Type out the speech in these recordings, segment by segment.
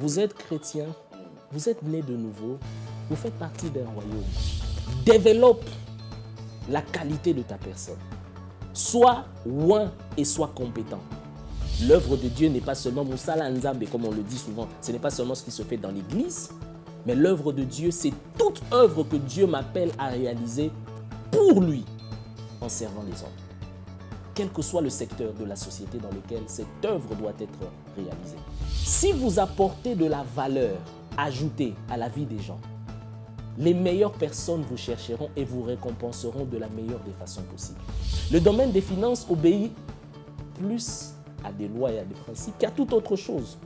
Vous êtes chrétien, vous êtes né de nouveau, vous faites partie d'un royaume. Développe la qualité de ta personne. Sois loin et sois compétent. L'œuvre de Dieu n'est pas seulement Moussala Nzambe, comme on le dit souvent. Ce n'est pas seulement ce qui se fait dans l'église, mais l'œuvre de Dieu, c'est toute œuvre que Dieu m'appelle à réaliser pour lui, en servant les hommes. Quel que soit le secteur de la société dans lequel cette œuvre doit être réalisée. Si vous apportez de la valeur ajoutée à la vie des gens, les meilleures personnes vous chercheront et vous récompenseront de la meilleure des façons possibles. Le domaine des finances obéit plus à des lois et à des principes qu'à toute autre chose.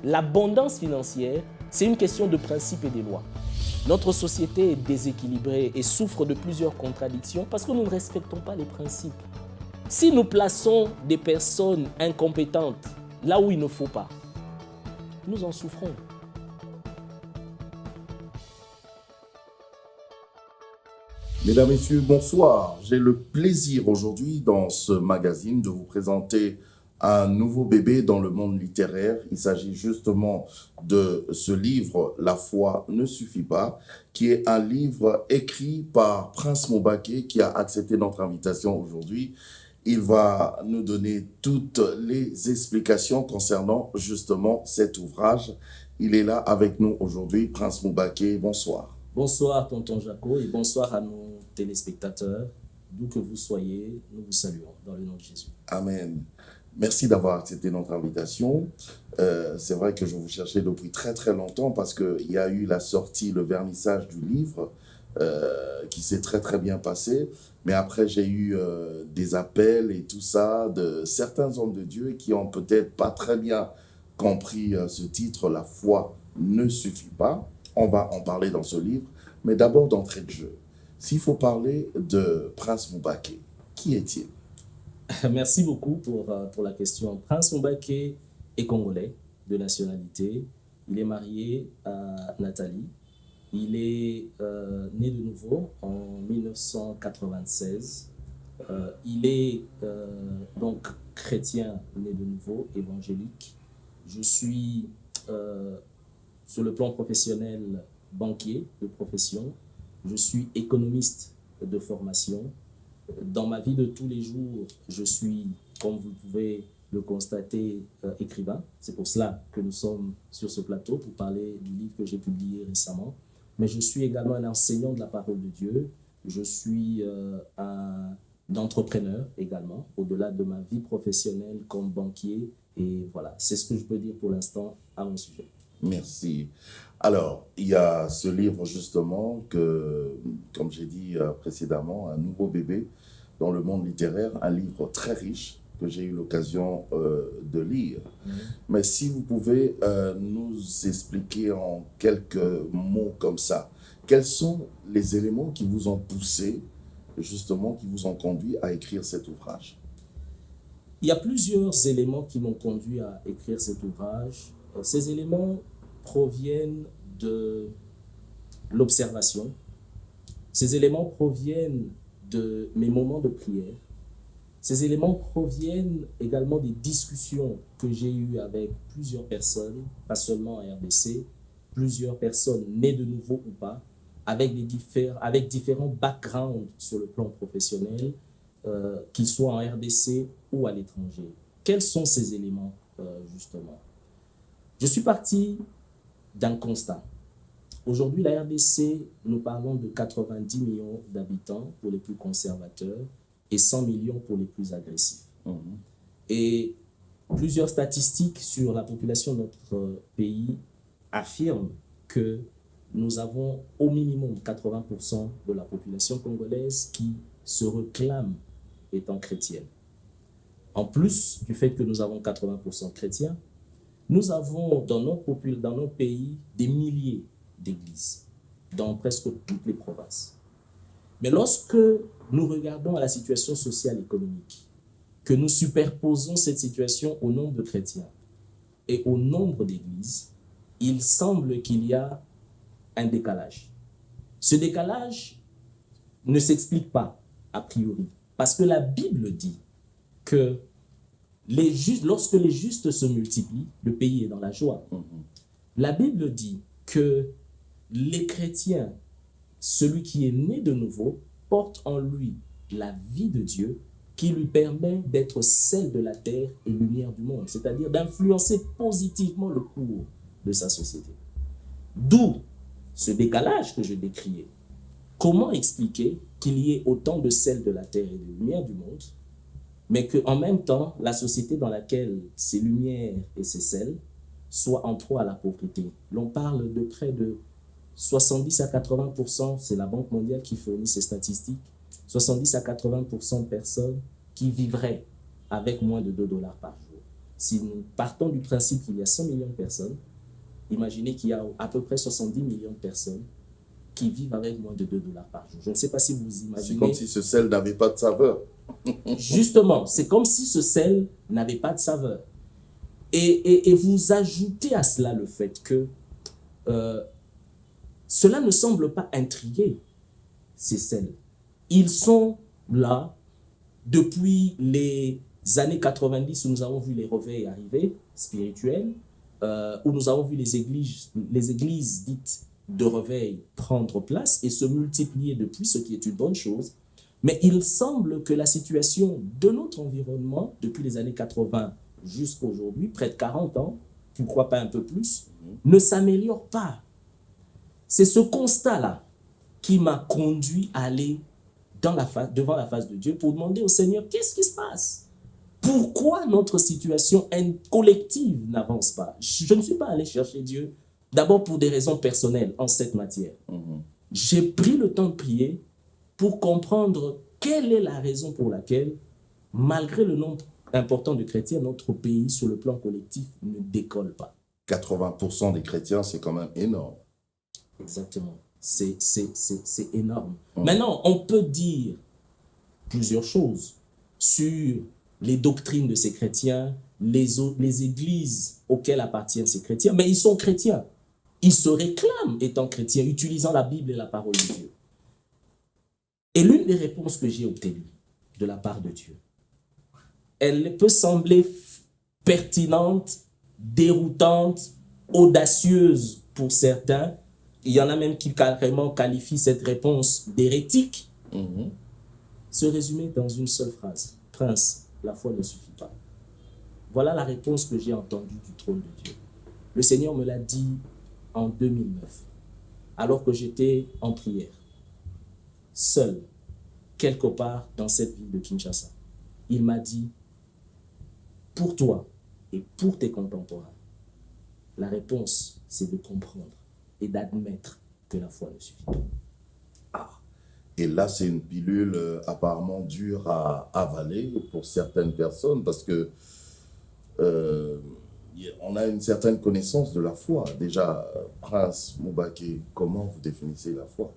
L'abondance financière, c'est une question de principes et des lois. Notre société est déséquilibrée et souffre de plusieurs contradictions parce que nous ne respectons pas les principes. Si nous plaçons des personnes incompétentes là où il ne faut pas, nous en souffrons. Mesdames, Messieurs, bonsoir. J'ai le plaisir aujourd'hui dans ce magazine de vous présenter un nouveau bébé dans le monde littéraire. Il s'agit justement de ce livre « La foi ne suffit pas », qui est un livre écrit par Prince Moubaké qui a accepté notre invitation aujourd'hui. Il va nous donner toutes les explications concernant justement cet ouvrage. Il est là avec nous aujourd'hui. Prince Moubaké, bonsoir. Bonsoir, tonton Jaco, et bonsoir à nos téléspectateurs. D'où que vous soyez, nous vous saluons dans le nom de Jésus. Amen. Merci d'avoir accepté notre invitation. C'est vrai que je vous cherchais depuis très très longtemps parce qu'il y a eu la sortie, le vernissage du livre qui s'est très très bien passé. Mais après, j'ai eu des appels et tout ça de certains hommes de Dieu qui ont peut-être pas très bien compris ce titre, « La foi ne suffit pas ». On va en parler dans ce livre. Mais d'abord, d'entrée de jeu, s'il faut parler de Prince Moubaké, qui est-il? Merci beaucoup pour la question. Prince Moubaké est congolais de nationalité. Il est marié à Nathalie. Il est né de nouveau en 1996. Il est donc chrétien né de nouveau, évangélique. Je suis sur le plan professionnel banquier de profession. Je suis économiste de formation. Dans ma vie de tous les jours, je suis, comme vous pouvez le constater, écrivain. C'est pour cela que nous sommes sur ce plateau pour parler du livre que j'ai publié récemment. Mais je suis également un enseignant de la parole de Dieu. Je suis un entrepreneur également, au-delà de ma vie professionnelle comme banquier. Et voilà, c'est ce que je peux dire pour l'instant à mon sujet. Merci. Alors, il y a ce livre justement que, comme j'ai dit précédemment, un nouveau bébé dans le monde littéraire, un livre très riche que j'ai eu l'occasion de lire. Mais si vous pouvez nous expliquer en quelques mots comme ça, quels sont les éléments qui vous ont poussé, justement, qui vous ont conduit à écrire cet ouvrage? Il y a plusieurs éléments qui m'ont conduit à écrire cet ouvrage. Ces éléments proviennent de l'observation. Ces éléments proviennent de mes moments de prière. Ces éléments proviennent également des discussions que j'ai eues avec plusieurs personnes, pas seulement en RDC, plusieurs personnes nées de nouveau ou pas, avec différents backgrounds sur le plan professionnel, qu'ils soient en RDC ou à l'étranger. Quels sont ces éléments, justement? Je suis parti d'un constat. Aujourd'hui, la RDC, nous parlons de 90 millions d'habitants pour les plus conservateurs et 100 millions pour les plus agressifs. Et plusieurs statistiques sur la population de notre pays affirment que nous avons au minimum 80% de la population congolaise qui se réclame étant chrétienne. En plus du fait que nous avons 80% chrétiens, nous avons dans nos pays des milliers d'églises, dans presque toutes les provinces. Mais lorsque nous regardons à la situation sociale et économique, que nous superposons cette situation au nombre de chrétiens et au nombre d'églises, il semble qu'il y a un décalage. Ce décalage ne s'explique pas a priori, parce que la Bible dit que lorsque les justes se multiplient, le pays est dans la joie. La Bible dit que les chrétiens, celui qui est né de nouveau, porte en lui la vie de Dieu qui lui permet d'être sel de la terre et lumière du monde, c'est-à-dire d'influencer positivement le cours de sa société. D'où ce décalage que je décriais. Comment expliquer qu'il y ait autant de sel de la terre et de lumière du monde, mais qu'en même temps, la société dans laquelle ces lumières et ces sels soient en proie à la pauvreté? L'on parle de près de 70 à 80%, c'est la Banque mondiale qui fournit ces statistiques, 70 à 80% de personnes qui vivraient avec moins de $2 par jour. Si nous partons du principe qu'il y a 100 millions de personnes, imaginez qu'il y a à peu près 70 millions de personnes qui vivent avec moins de $2 par jour. Je ne sais pas si vous imaginez. C'est comme si ce sel n'avait pas de saveur. Justement, c'est comme si ce sel n'avait pas de saveur. Et vous ajoutez à cela le fait que cela ne semble pas intriguer ces sels. Ils sont là depuis les années 90 où nous avons vu les réveils arriver, spirituels, où nous avons vu les églises dites de réveil prendre place et se multiplier depuis, ce qui est une bonne chose. Mais il semble que la situation de notre environnement, depuis les années 80 jusqu'à aujourd'hui, près de 40 ans, pourquoi pas un peu plus, ne s'améliore pas. C'est ce constat-là qui m'a conduit à aller devant la face de Dieu pour demander au Seigneur, qu'est-ce qui se passe? Pourquoi notre situation collective n'avance pas? Je ne suis pas allé chercher Dieu d'abord pour des raisons personnelles en cette matière. J'ai pris le temps de prier pour comprendre quelle est la raison pour laquelle, malgré le nombre important de chrétiens, notre pays, sur le plan collectif, ne décolle pas. 80% des chrétiens, c'est quand même énorme. Exactement. C'est énorme. Maintenant, on peut dire plusieurs choses sur les doctrines de ces chrétiens, les églises auxquelles appartiennent ces chrétiens, mais ils sont chrétiens. Ils se réclament étant chrétiens, utilisant la Bible et la parole de Dieu. Et l'une des réponses que j'ai obtenues de la part de Dieu, elle peut sembler pertinente, déroutante, audacieuse pour certains. Il y en a même qui carrément qualifient cette réponse d'hérétique. Se résumer dans une seule phrase. Prince, la foi ne suffit pas. Voilà la réponse que j'ai entendue du trône de Dieu. Le Seigneur me l'a dit en 2009, alors que j'étais en prière, seul, quelque part dans cette ville de Kinshasa. Il m'a dit, pour toi et pour tes contemporains, la réponse, c'est de comprendre et d'admettre que la foi ne suffit pas. Et là, c'est une pilule apparemment dure à avaler pour certaines personnes parce que on a une certaine connaissance de la foi. Déjà, Prince Moubaké, comment vous définissez la foi?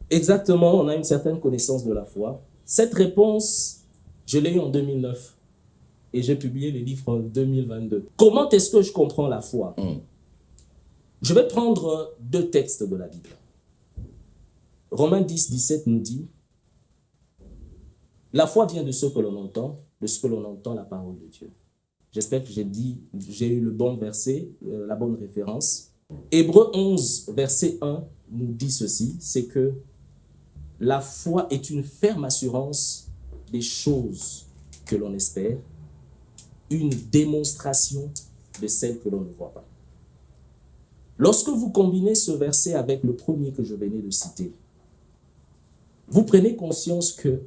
Exactement, on a une certaine connaissance de la foi. Cette réponse, je l'ai eue en 2009 et j'ai publié le livre en 2022. Comment est-ce que je comprends la foi? Je vais prendre deux textes de la Bible. Romains 10, 17 nous dit, la foi vient de ce que l'on entend, la parole de Dieu. J'espère que j'ai eu le bon verset, la bonne référence. Hébreux 11, verset 1 nous dit ceci, c'est que la foi est une ferme assurance des choses que l'on espère, une démonstration de celles que l'on ne voit pas. Lorsque vous combinez ce verset avec le premier que je venais de citer, vous prenez conscience que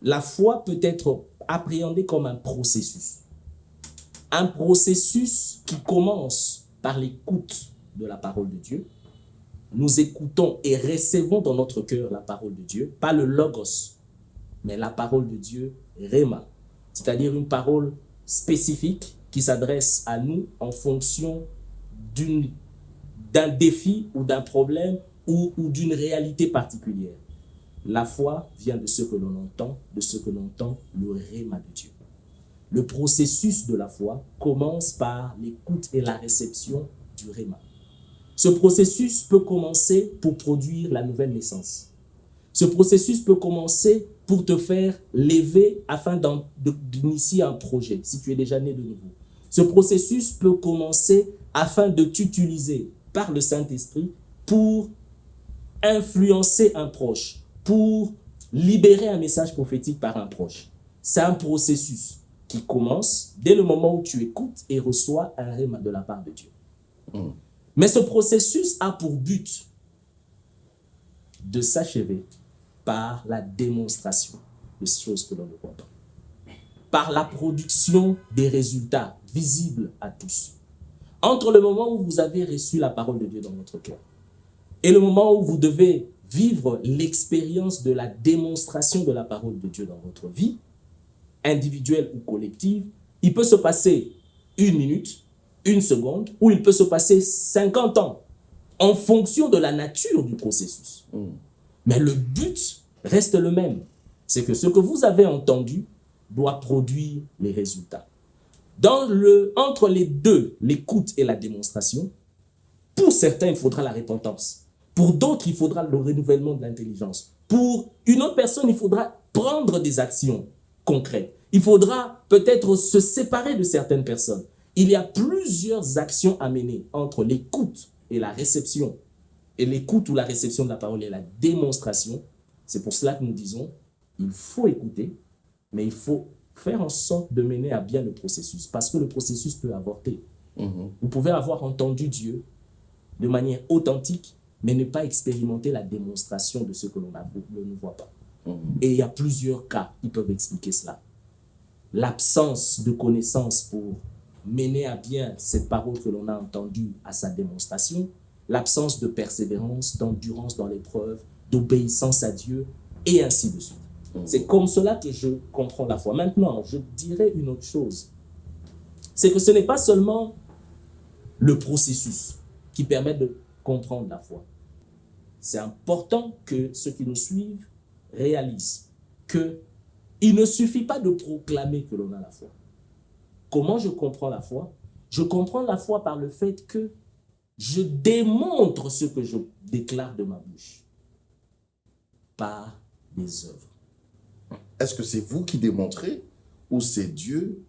la foi peut être appréhendée comme un processus. Un processus qui commence par l'écoute de la parole de Dieu. Nous écoutons et recevons dans notre cœur la parole de Dieu, pas le logos, mais la parole de Dieu, Rhéma, c'est-à-dire une parole spécifique qui s'adresse à nous en fonction d'un défi ou d'un problème ou d'une réalité particulière. La foi vient de ce que l'on entend, le Rhéma de Dieu. Le processus de la foi commence par l'écoute et la réception du Rhéma. Ce processus peut commencer pour produire la nouvelle naissance. Ce processus peut commencer pour te faire lever afin d'initier un projet, si tu es déjà né de nouveau. Ce processus peut commencer afin de t'utiliser par le Saint-Esprit pour influencer un proche, pour libérer un message prophétique par un proche. C'est un processus qui commence dès le moment où tu écoutes et reçois un rhéma de la part de Dieu. Mais ce processus a pour but de s'achever par la démonstration de choses que l'on ne voit pas, par la production des résultats visibles à tous. Entre le moment où vous avez reçu la parole de Dieu dans votre cœur et le moment où vous devez vivre l'expérience de la démonstration de la parole de Dieu dans votre vie, individuelle ou collective, il peut se passer 1 minute, 1 seconde, ou il peut se passer 50 ans, en fonction de la nature du processus. Mais le but reste le même. C'est que ce que vous avez entendu doit produire les résultats. Entre les deux, l'écoute et la démonstration, pour certains, il faudra la repentance. Pour d'autres, il faudra le renouvellement de l'intelligence. Pour une autre personne, il faudra prendre des actions concrètes. Il faudra peut-être se séparer de certaines personnes. Il y a plusieurs actions à mener entre l'écoute et la réception, et l'écoute ou la réception de la parole et la démonstration. C'est pour cela que nous disons, il faut écouter, mais il faut faire en sorte de mener à bien le processus, parce que le processus peut avorter. Vous pouvez avoir entendu Dieu de manière authentique, mais ne pas expérimenter la démonstration de ce que l'on ne voit pas. Et il y a plusieurs cas qui peuvent expliquer cela. L'absence de connaissance pour mener à bien cette parole que l'on a entendue à sa démonstration, l'absence de persévérance, d'endurance dans l'épreuve, d'obéissance à Dieu, et ainsi de suite. C'est comme cela que je comprends la foi. Maintenant, je dirais une autre chose. C'est que ce n'est pas seulement le processus qui permet de comprendre la foi. C'est important que ceux qui nous suivent réalisent qu'il ne suffit pas de proclamer que l'on a la foi. Comment je comprends la foi? Je comprends la foi par le fait que je démontre ce que je déclare de ma bouche par des œuvres. Est-ce que c'est vous qui démontrez ou c'est Dieu,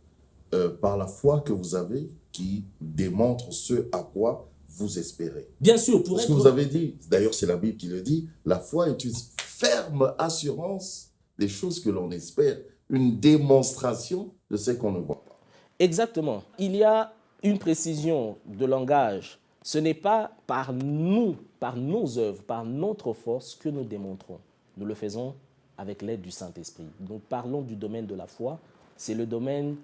par la foi que vous avez, qui démontre ce à quoi vous espérez? Bien sûr, parce que vous avez dit, d'ailleurs c'est la Bible qui le dit, la foi est une ferme assurance des choses que l'on espère, une démonstration de ce qu'on ne voit pas. Exactement. Il y a une précision de langage. Ce n'est pas par nous, par nos œuvres, par notre force que nous démontrons. Nous le faisons avec l'aide du Saint-Esprit. Nous parlons du domaine de la foi, c'est le domaine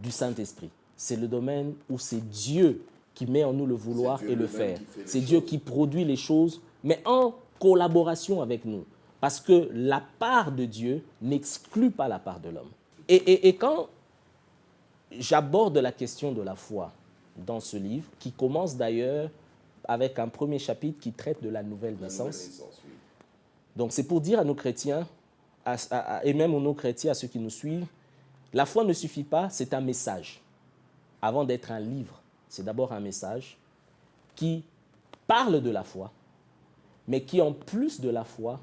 du Saint-Esprit. C'est le domaine où c'est Dieu qui met en nous le vouloir et le faire. C'est Dieu qui produit les choses, mais en collaboration avec nous. Parce que la part de Dieu n'exclut pas la part de l'homme. Et quand j'aborde la question de la foi dans ce livre, qui commence d'ailleurs avec un premier chapitre qui traite de la nouvelle naissance. Oui. Donc c'est pour dire à nos chrétiens, et même aux non-chrétiens, à ceux qui nous suivent, la foi ne suffit pas, c'est un message. Avant d'être un livre, c'est d'abord un message qui parle de la foi, mais qui en plus de la foi,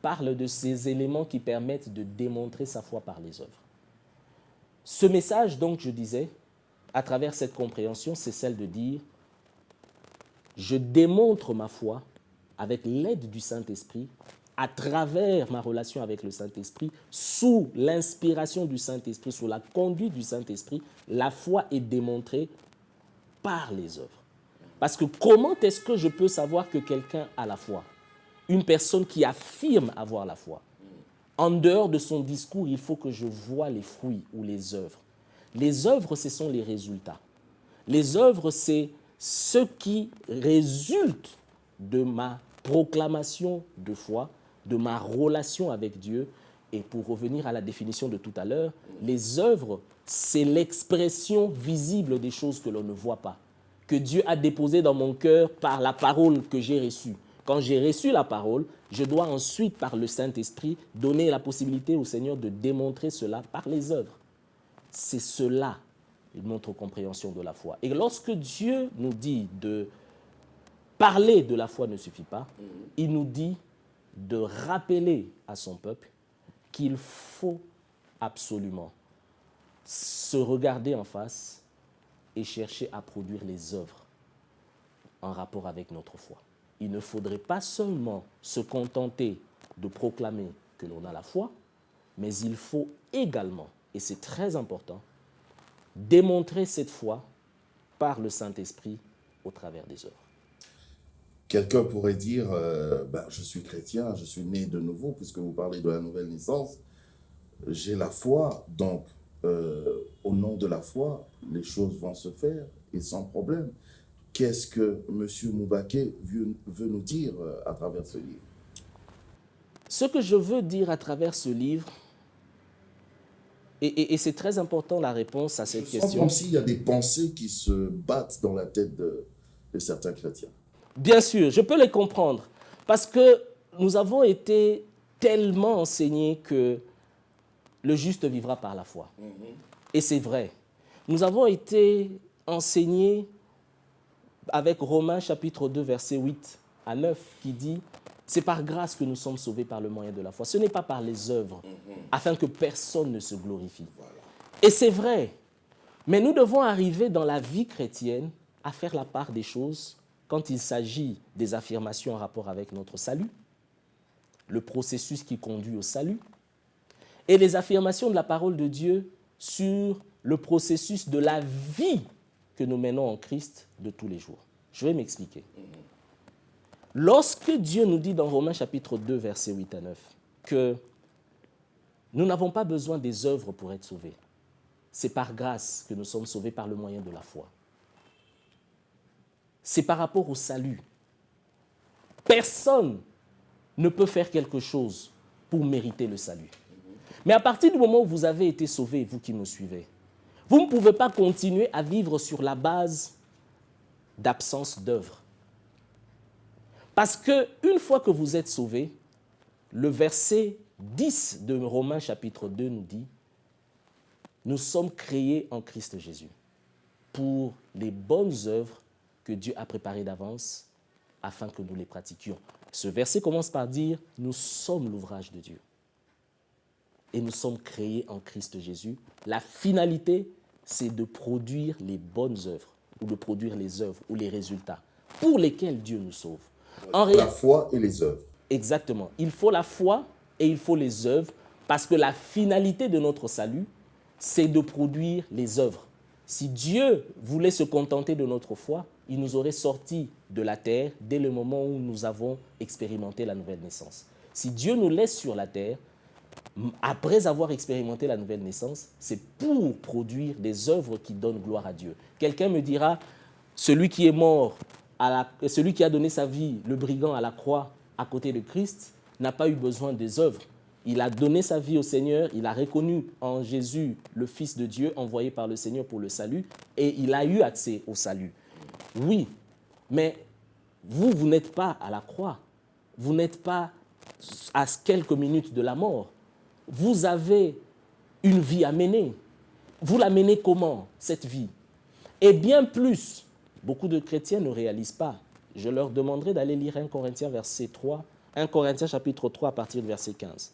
parle de ces éléments qui permettent de démontrer sa foi par les œuvres. Ce message, donc, je disais, à travers cette compréhension, c'est celle de dire « Je démontre ma foi avec l'aide du Saint-Esprit, à travers ma relation avec le Saint-Esprit, sous l'inspiration du Saint-Esprit, sous la conduite du Saint-Esprit, la foi est démontrée par les œuvres. » Parce que comment est-ce que je peux savoir que quelqu'un a la foi? Une personne qui affirme avoir la foi. En dehors de son discours, il faut que je voie les fruits ou les œuvres. Les œuvres, ce sont les résultats. Les œuvres, c'est ce qui résulte de ma proclamation de foi, de ma relation avec Dieu. Et pour revenir à la définition de tout à l'heure, les œuvres, c'est l'expression visible des choses que l'on ne voit pas, que Dieu a déposées dans mon cœur par la parole que j'ai reçue. Quand j'ai reçu la parole, je dois ensuite, par le Saint-Esprit, donner la possibilité au Seigneur de démontrer cela par les œuvres. C'est cela, notre compréhension de la foi. Et lorsque Dieu nous dit de parler de la foi ne suffit pas, il nous dit de rappeler à son peuple qu'il faut absolument se regarder en face et chercher à produire les œuvres en rapport avec notre foi. Il ne faudrait pas seulement se contenter de proclamer que l'on a la foi, mais il faut également, et c'est très important, démontrer cette foi par le Saint-Esprit au travers des œuvres. Quelqu'un pourrait dire, je suis chrétien, je suis né de nouveau, puisque vous parlez de la nouvelle naissance, j'ai la foi, donc au nom de la foi, les choses vont se faire et sans problème. Qu'est-ce que M. Moubaké veut nous dire à travers ce livre? Ce que je veux dire à travers ce livre, et c'est très important la réponse à cette question. Comme s'il y a des pensées qui se battent dans la tête de certains chrétiens. Bien sûr, je peux les comprendre, parce que nous avons été tellement enseignés que le juste vivra par la foi. Et c'est vrai. Nous avons été enseignés avec Romains chapitre 2, verset 8 à 9, qui dit « C'est par grâce que nous sommes sauvés par le moyen de la foi. Ce n'est pas par les œuvres, afin que personne ne se glorifie. Voilà. » Et c'est vrai. Mais nous devons arriver dans la vie chrétienne à faire la part des choses quand il s'agit des affirmations en rapport avec notre salut, le processus qui conduit au salut, et les affirmations de la parole de Dieu sur le processus de la vie que nous menons en Christ de tous les jours. Je vais m'expliquer. Lorsque Dieu nous dit dans Romains chapitre 2, versets 8 à 9, que nous n'avons pas besoin des œuvres pour être sauvés, c'est par grâce que nous sommes sauvés par le moyen de la foi. C'est par rapport au salut. Personne ne peut faire quelque chose pour mériter le salut. Mais à partir du moment où vous avez été sauvé, vous qui me suivez, vous ne pouvez pas continuer à vivre sur la base d'absence d'œuvre. Parce qu'une fois que vous êtes sauvé, le verset 10 de Romains chapitre 2 nous dit « Nous sommes créés en Christ Jésus pour les bonnes œuvres que Dieu a préparées d'avance afin que nous les pratiquions. » Ce verset commence par dire « Nous sommes l'ouvrage de Dieu. » Et nous sommes créés en Christ Jésus. La finalité, c'est de produire les bonnes œuvres, ou de produire les œuvres, ou les résultats, pour lesquels Dieu nous sauve. La foi et les œuvres. Exactement. Il faut la foi et il faut les œuvres, parce que la finalité de notre salut, c'est de produire les œuvres. Si Dieu voulait se contenter de notre foi, il nous aurait sortis de la terre dès le moment où nous avons expérimenté la nouvelle naissance. Si Dieu nous laisse sur la terre, après avoir expérimenté la nouvelle naissance, c'est pour produire des œuvres qui donnent gloire à Dieu. Quelqu'un me dira, celui qui est mort, celui qui a donné sa vie, le brigand à la croix à côté de Christ, n'a pas eu besoin des œuvres. Il a donné sa vie au Seigneur, il a reconnu en Jésus le Fils de Dieu envoyé par le Seigneur pour le salut, et il a eu accès au salut. Oui, mais vous n'êtes pas à la croix, vous n'êtes pas à quelques minutes de la mort. Vous avez une vie à mener. Vous la menez comment, cette vie? Et bien plus, beaucoup de chrétiens ne réalisent pas. Je leur demanderai d'aller lire 1 Corinthiens verset 3, 1 Corinthiens chapitre 3 à partir du verset 15.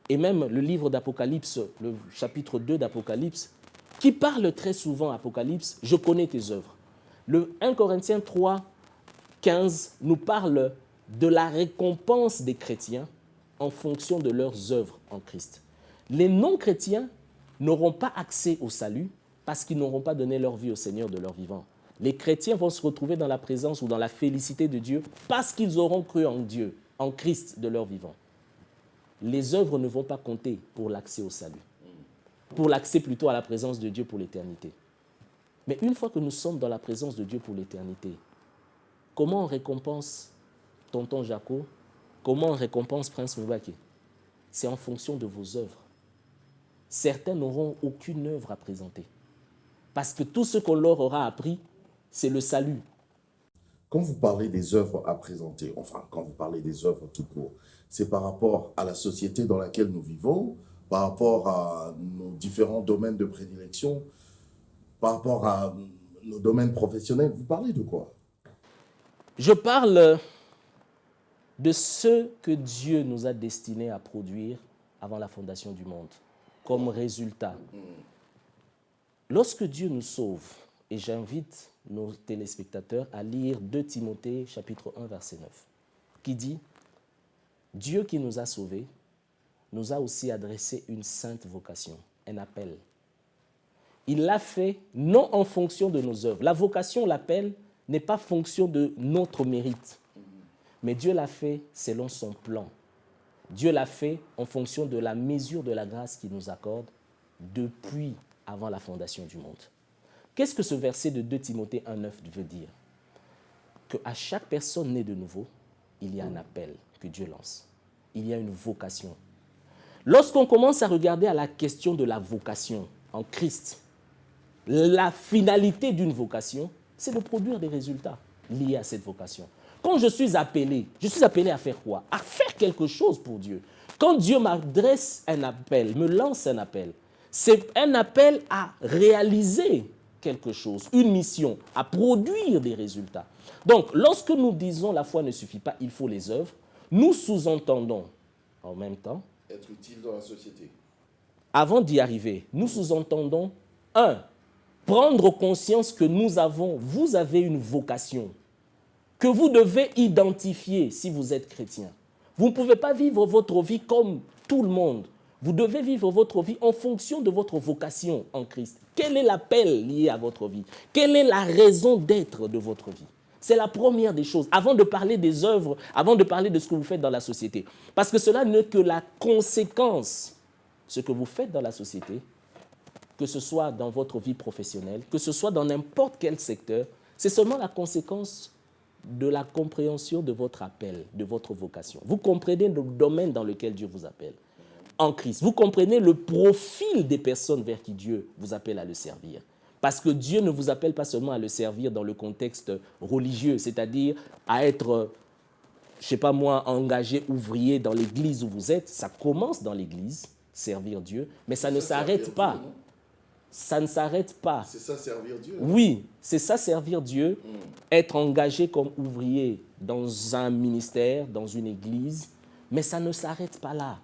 Et même le livre d'Apocalypse, le chapitre 2 d'Apocalypse, qui parle très souvent, Apocalypse, je connais tes œuvres. Le 1 Corinthiens 3, 15 nous parle de la récompense des chrétiens en fonction de leurs œuvres en Christ. Les non-chrétiens n'auront pas accès au salut parce qu'ils n'auront pas donné leur vie au Seigneur de leur vivant. Les chrétiens vont se retrouver dans la présence ou dans la félicité de Dieu parce qu'ils auront cru en Dieu, en Christ de leur vivant. Les œuvres ne vont pas compter pour l'accès au salut, pour l'accès plutôt à la présence de Dieu pour l'éternité. Mais une fois que nous sommes dans la présence de Dieu pour l'éternité, comment on récompense tonton Jaco? Comment on récompense Prince Moubaké? C'est en fonction de vos œuvres. Certains n'auront aucune œuvre à présenter. Parce que tout ce qu'on leur aura appris, c'est le salut. Quand vous parlez des œuvres à présenter, enfin, quand vous parlez des œuvres tout court, c'est par rapport à la société dans laquelle nous vivons, par rapport à nos différents domaines de prédilection, par rapport à nos domaines professionnels. Vous parlez de quoi? Je parle de ce que Dieu nous a destiné à produire avant la fondation du monde, comme résultat. Lorsque Dieu nous sauve, et j'invite nos téléspectateurs à lire 2 Timothée chapitre 1 verset 9, qui dit « Dieu qui nous a sauvés nous a aussi adressé une sainte vocation, un appel. Il l'a fait non en fonction de nos œuvres. La vocation, l'appel, n'est pas fonction de notre mérite, mais Dieu l'a fait selon son plan. Dieu l'a fait en fonction de la mesure de la grâce qu'il nous accorde depuis avant la fondation du monde. » Qu'est-ce que ce verset de 2 Timothée 1,9 veut dire? Qu'à chaque personne née de nouveau, il y a un appel que Dieu lance. Il y a une vocation. Lorsqu'on commence à regarder à la question de la vocation en Christ, la finalité d'une vocation, c'est de produire des résultats liés à cette vocation. Quand je suis appelé à faire quoi? À faire quelque chose pour Dieu. Quand Dieu m'adresse un appel, me lance un appel, c'est un appel à réaliser quelque chose, une mission, à produire des résultats. Donc, lorsque nous disons la foi ne suffit pas, il faut les œuvres, nous sous-entendons en même temps Être utile dans la société. Avant d'y arriver, nous sous-entendons, prendre conscience que vous avez une vocation, que vous devez identifier si vous êtes chrétien. Vous ne pouvez pas vivre votre vie comme tout le monde. Vous devez vivre votre vie en fonction de votre vocation en Christ. Quel est l'appel lié à votre vie? Quelle est la raison d'être de votre vie? C'est la première des choses, avant de parler des œuvres, avant de parler de ce que vous faites dans la société. Parce que cela n'est que la conséquence. Ce que vous faites dans la société, que ce soit dans votre vie professionnelle, que ce soit dans n'importe quel secteur, c'est seulement la conséquence de la compréhension de votre appel, de votre vocation. Vous comprenez le domaine dans lequel Dieu vous appelle en Christ. Vous comprenez le profil des personnes vers qui Dieu vous appelle à le servir. Parce que Dieu ne vous appelle pas seulement à le servir dans le contexte religieux, c'est-à-dire à être, je ne sais pas moi, engagé ouvrier dans l'église où vous êtes. Ça commence dans l'église, servir Dieu, mais ça ne s'arrête pas. Ça ne s'arrête pas. C'est ça, servir Dieu. Oui, c'est ça, servir Dieu, être engagé comme ouvrier dans un ministère, dans une église, mais ça ne s'arrête pas là.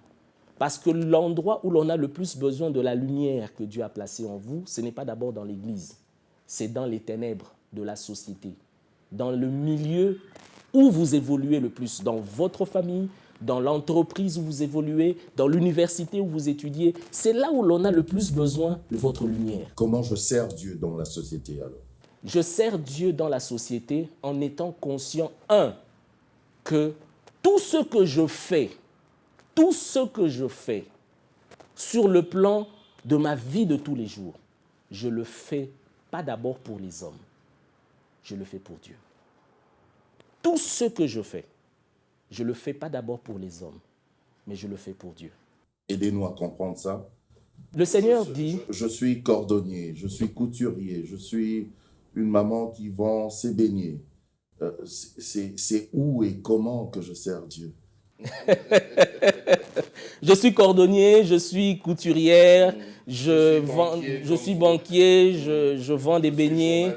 Parce que l'endroit où l'on a le plus besoin de la lumière que Dieu a placée en vous, ce n'est pas d'abord dans l'église, c'est dans les ténèbres de la société, dans le milieu où vous évoluez le plus, dans votre famille, dans l'entreprise où vous évoluez, dans l'université où vous étudiez. C'est là où l'on a le plus besoin de votre lumière. Comment je sers Dieu dans la société alors? Je sers Dieu dans la société en étant conscient, que tout ce que je fais sur le plan de ma vie de tous les jours, je le fais pas d'abord pour les hommes, je le fais pour Dieu. Tout ce que je fais, je ne le fais pas d'abord pour les hommes, mais je le fais pour Dieu. Aidez-nous à comprendre ça. Le Seigneur dit... Je suis cordonnier, je suis couturier, je suis une maman qui vend ses beignets. C'est où et comment que je sers Dieu? Je suis cordonnier, je suis couturière, je suis banquier, je vends des beignets.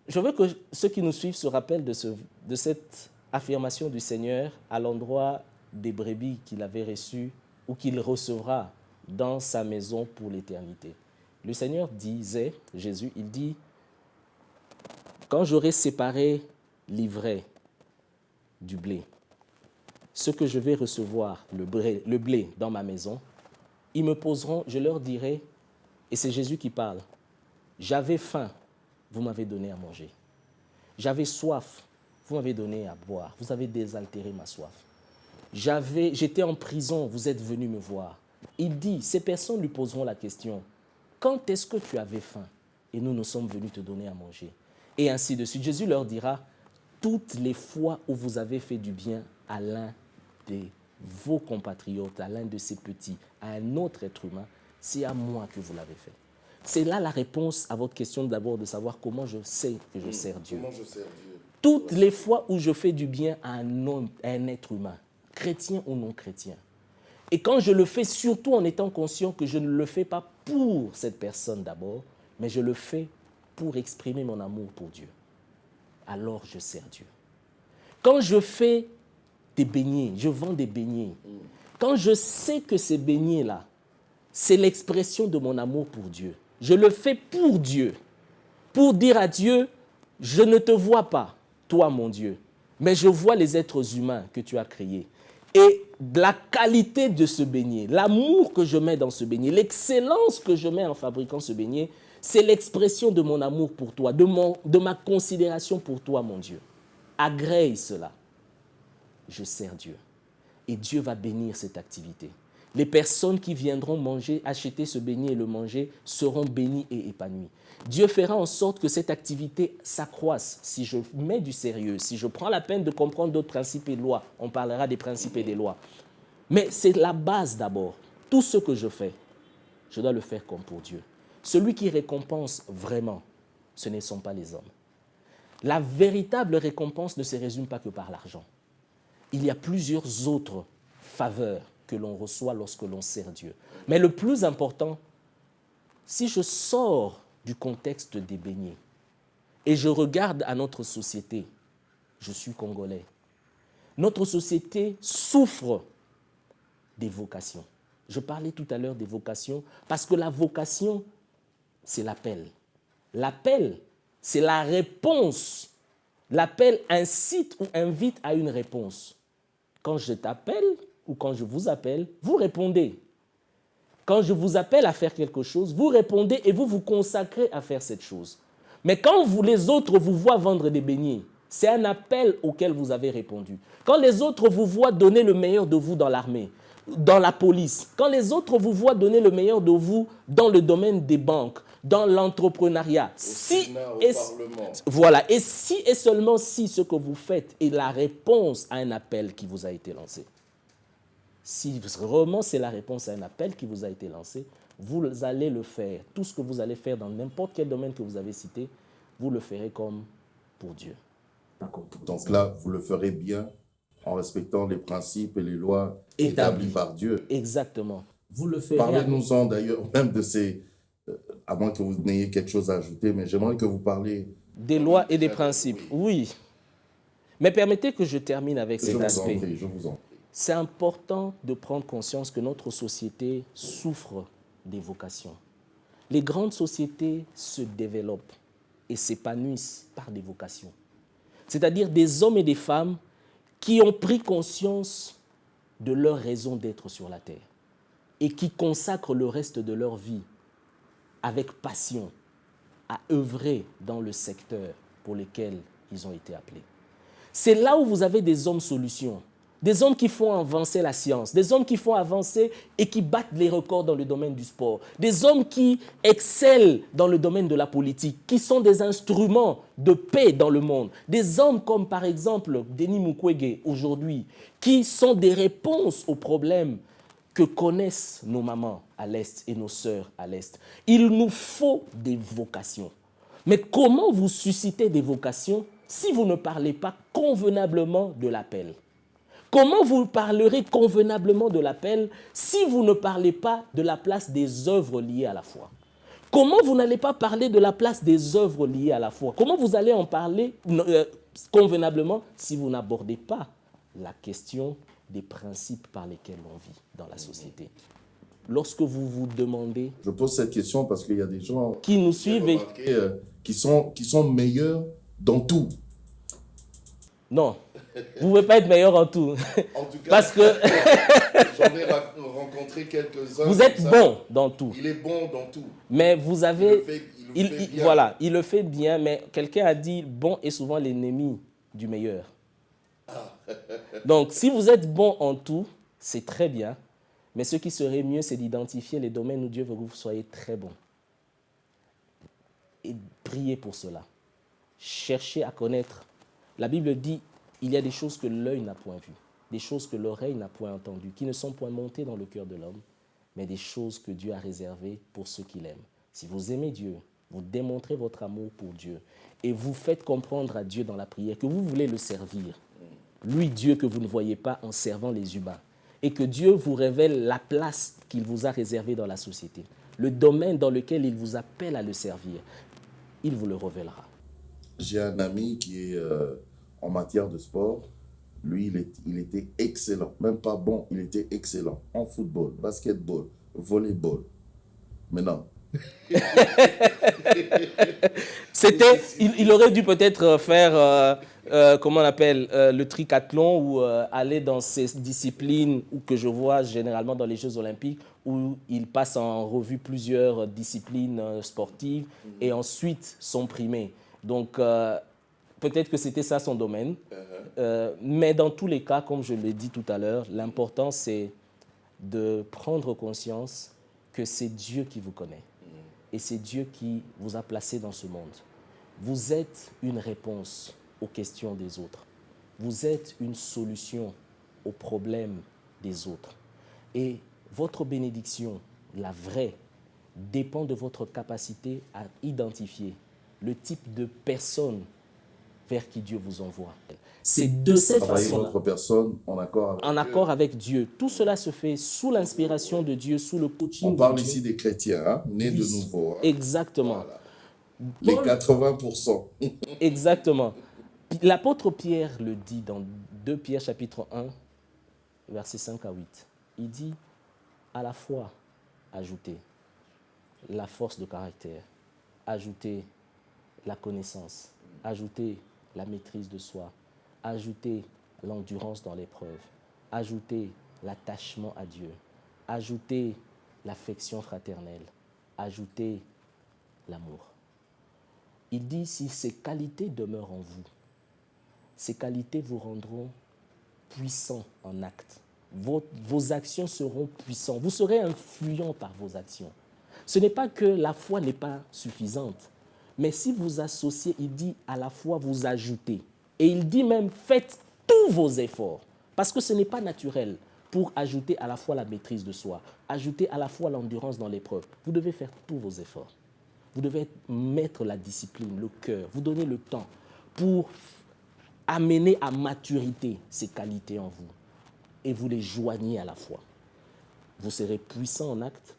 Je veux que ceux qui nous suivent se rappellent de cette affirmation du Seigneur à l'endroit des brebis qu'il avait reçues ou qu'il recevra dans sa maison pour l'éternité. Le Seigneur disait, Jésus, il dit, quand j'aurai séparé l'ivraie du blé, ce que je vais recevoir, le blé dans ma maison, ils me poseront, je leur dirai, et c'est Jésus qui parle, j'avais faim, vous m'avez donné à manger. J'avais soif, vous m'avez donné à boire. Vous avez désaltéré ma soif. J'étais en prison, vous êtes venus me voir. Il dit, ces personnes lui poseront la question, quand est-ce que tu avais faim et nous sommes venus te donner à manger? Et ainsi de suite. Jésus leur dira, toutes les fois où vous avez fait du bien à l'un de vos compatriotes, à l'un de ces petits, à un autre être humain, c'est à moi que vous l'avez fait. C'est là la réponse à votre question d'abord de savoir comment je sais que je sers Dieu. Comment je sers Dieu? Toutes les fois où je fais du bien à un homme, à un être humain, chrétien ou non chrétien, et quand je le fais surtout en étant conscient que je ne le fais pas pour cette personne d'abord, mais je le fais pour exprimer mon amour pour Dieu, alors je sers Dieu. Quand je fais des beignets, je vends des beignets, quand je sais que ces beignets-là, c'est l'expression de mon amour pour Dieu. Je le fais pour Dieu, pour dire à Dieu, je ne te vois pas, toi mon Dieu, mais je vois les êtres humains que tu as créés. Et la qualité de ce beignet, l'amour que je mets dans ce beignet, l'excellence que je mets en fabriquant ce beignet, c'est l'expression de mon amour pour toi, de ma considération pour toi, mon Dieu. Agrée cela. Je sers Dieu. Et Dieu va bénir cette activité. Les personnes qui viendront manger, acheter ce beignet et le manger seront bénies et épanouies. Dieu fera en sorte que cette activité s'accroisse si je mets du sérieux, si je prends la peine de comprendre d'autres principes et lois. On parlera des principes et des lois. Mais c'est la base d'abord. Tout ce que je fais, je dois le faire comme pour Dieu. Celui qui récompense vraiment, ce ne sont pas les hommes. La véritable récompense ne se résume pas que par l'argent. Il y a plusieurs autres faveurs que l'on reçoit lorsque l'on sert Dieu. Mais le plus important, si je sors du contexte des beignets et je regarde à notre société, je suis congolais, notre société souffre des vocations. Je parlais tout à l'heure des vocations parce que la vocation, c'est l'appel. L'appel, c'est la réponse. L'appel incite ou invite à une réponse. Quand je t'appelle ou quand je vous appelle, vous répondez. Quand je vous appelle à faire quelque chose, vous répondez et vous vous consacrez à faire cette chose. Mais quand les autres vous voient vendre des beignets, c'est un appel auquel vous avez répondu. Quand les autres vous voient donner le meilleur de vous dans l'armée, dans la police, quand les autres vous voient donner le meilleur de vous dans le domaine des banques, dans l'entrepreneuriat, voilà, et si et seulement si ce que vous faites est la réponse à un appel qui vous a été lancé. Si vraiment c'est la réponse à un appel qui vous a été lancé, vous allez le faire. Tout ce que vous allez faire dans n'importe quel domaine que vous avez cité, vous le ferez comme pour Dieu. Donc là, vous le ferez bien en respectant les principes et les lois établis par Dieu. Exactement. Vous le ferez. Parlez-nous-en d'ailleurs même de ces... à moins que vous n'ayez quelque chose à ajouter, mais j'aimerais que vous parliez... Des lois et des principes, oui. Mais permettez que je termine avec cet aspect. Je vous en prie. C'est important de prendre conscience que notre société souffre des vocations. Les grandes sociétés se développent et s'épanouissent par des vocations. C'est-à-dire des hommes et des femmes qui ont pris conscience de leur raison d'être sur la terre et qui consacrent le reste de leur vie avec passion à œuvrer dans le secteur pour lequel ils ont été appelés. C'est là où vous avez des hommes solutions, des hommes qui font avancer la science, des hommes qui font avancer et qui battent les records dans le domaine du sport, des hommes qui excellent dans le domaine de la politique, qui sont des instruments de paix dans le monde, des hommes comme par exemple Denis Mukwege aujourd'hui, qui sont des réponses aux problèmes que connaissent nos mamans à l'Est et nos sœurs à l'Est. Il nous faut des vocations. Mais comment vous suscitez des vocations si vous ne parlez pas convenablement de l'appel? Comment vous parlerez convenablement de l'appel si vous ne parlez pas de la place des œuvres liées à la foi? Comment vous n'allez pas parler de la place des œuvres liées à la foi? Comment vous allez en parler convenablement si vous n'abordez pas la question des principes par lesquels on vit dans la société? Lorsque vous vous demandez... Je pose cette question parce qu'il y a des gens qui nous suivent et qui sont meilleurs dans tout. Non, vous ne pouvez pas être meilleur en tout. En tout cas, parce que j'en ai rencontré quelques-uns. Vous êtes bon dans tout. Il est bon dans tout. Mais vous avez... Il le fait bien. Voilà, il le fait bien, mais quelqu'un a dit bon est souvent l'ennemi du meilleur. Donc, si vous êtes bon en tout, c'est très bien. Mais ce qui serait mieux, c'est d'identifier les domaines où Dieu veut que vous soyez très bon. Et priez pour cela. Cherchez à connaître. La Bible dit, il y a des choses que l'œil n'a point vues, des choses que l'oreille n'a point entendues, qui ne sont point montées dans le cœur de l'homme, mais des choses que Dieu a réservées pour ceux qui l'aiment. Si vous aimez Dieu, vous démontrez votre amour pour Dieu et vous faites comprendre à Dieu dans la prière que vous voulez le servir. Lui, Dieu que vous ne voyez pas en servant les humains. Et que Dieu vous révèle la place qu'il vous a réservée dans la société, le domaine dans lequel il vous appelle à le servir. Il vous le révélera. J'ai un ami qui est en matière de sport. Lui, il était excellent. Même pas bon, il était excellent. En football, basketball, volleyball. Mais non. Il aurait dû peut-être faire, comment on appelle, le triathlon ou aller dans ces disciplines que je vois généralement dans les Jeux Olympiques où il passe en revue plusieurs disciplines sportives et ensuite sont primés. Donc, peut-être que c'était ça son domaine. Mais dans tous les cas, comme je l'ai dit tout à l'heure, l'important c'est de prendre conscience que c'est Dieu qui vous connaît. Et c'est Dieu qui vous a placé dans ce monde. Vous êtes une réponse aux questions des autres. Vous êtes une solution aux problèmes des autres. Et votre bénédiction, la vraie, dépend de votre capacité à identifier le type de personne vers qui Dieu vous envoie. C'est de cette Travailler façon-là, votre personne en accord avec en Dieu. accord avec Dieu. Tout cela se fait sous l'inspiration de Dieu, sous le coaching On parle de Dieu. ici des chrétiens, hein, nés de Oui, nouveau. Hein. exactement. Voilà. Les Paul- 80%. Exactement. L'apôtre Pierre le dit dans 2 Pierre chapitre 1, versets 5 à 8. Il dit, à la fois, ajoutez la force de caractère, ajoutez la connaissance, ajoutez la maîtrise de soi, ajoutez l'endurance dans l'épreuve, ajoutez l'attachement à Dieu, ajoutez l'affection fraternelle, ajoutez l'amour. Il dit, si ces qualités demeurent en vous, ces qualités vous rendront puissants en acte. Vos actions seront puissantes. Vous serez influent par vos actions. Ce n'est pas que la foi n'est pas suffisante, mais si vous associez, il dit à la fois vous ajoutez. Et il dit même faites tous vos efforts. Parce que ce n'est pas naturel pour ajouter à la fois la maîtrise de soi, ajouter à la fois l'endurance dans l'épreuve. Vous devez faire tous vos efforts. Vous devez mettre la discipline, le cœur, vous donner le temps pour amener à maturité ces qualités en vous et vous les joignez à la fois. Vous serez puissant en acte,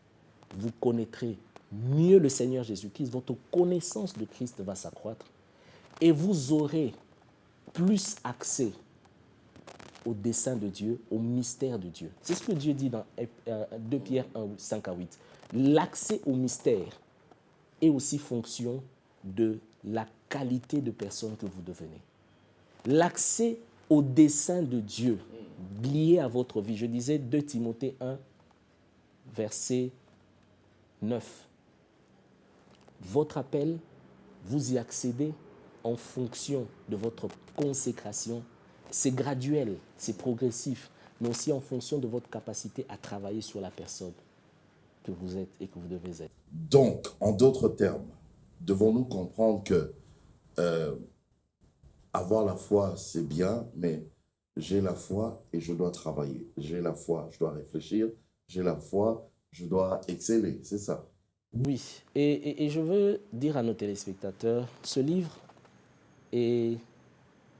vous connaîtrez mieux le Seigneur Jésus-Christ, votre connaissance de Christ va s'accroître et vous aurez plus accès au dessein de Dieu, au mystère de Dieu. C'est ce que Dieu dit dans 2 Pierre 1, 5 à 8. L'accès au mystère est aussi fonction de la qualité de personne que vous devenez. L'accès au dessein de Dieu lié à votre vie. Je disais 2 Timothée 1, verset 9. Votre appel, vous y accédez en fonction de votre consécration. C'est graduel, c'est progressif, mais aussi en fonction de votre capacité à travailler sur la personne que vous êtes et que vous devez être. Donc, en d'autres termes, devons-nous comprendre que avoir la foi, c'est bien, mais j'ai la foi et je dois travailler. J'ai la foi, je dois réfléchir. J'ai la foi, je dois exceller. C'est ça. Oui, et je veux dire à nos téléspectateurs, ce livre est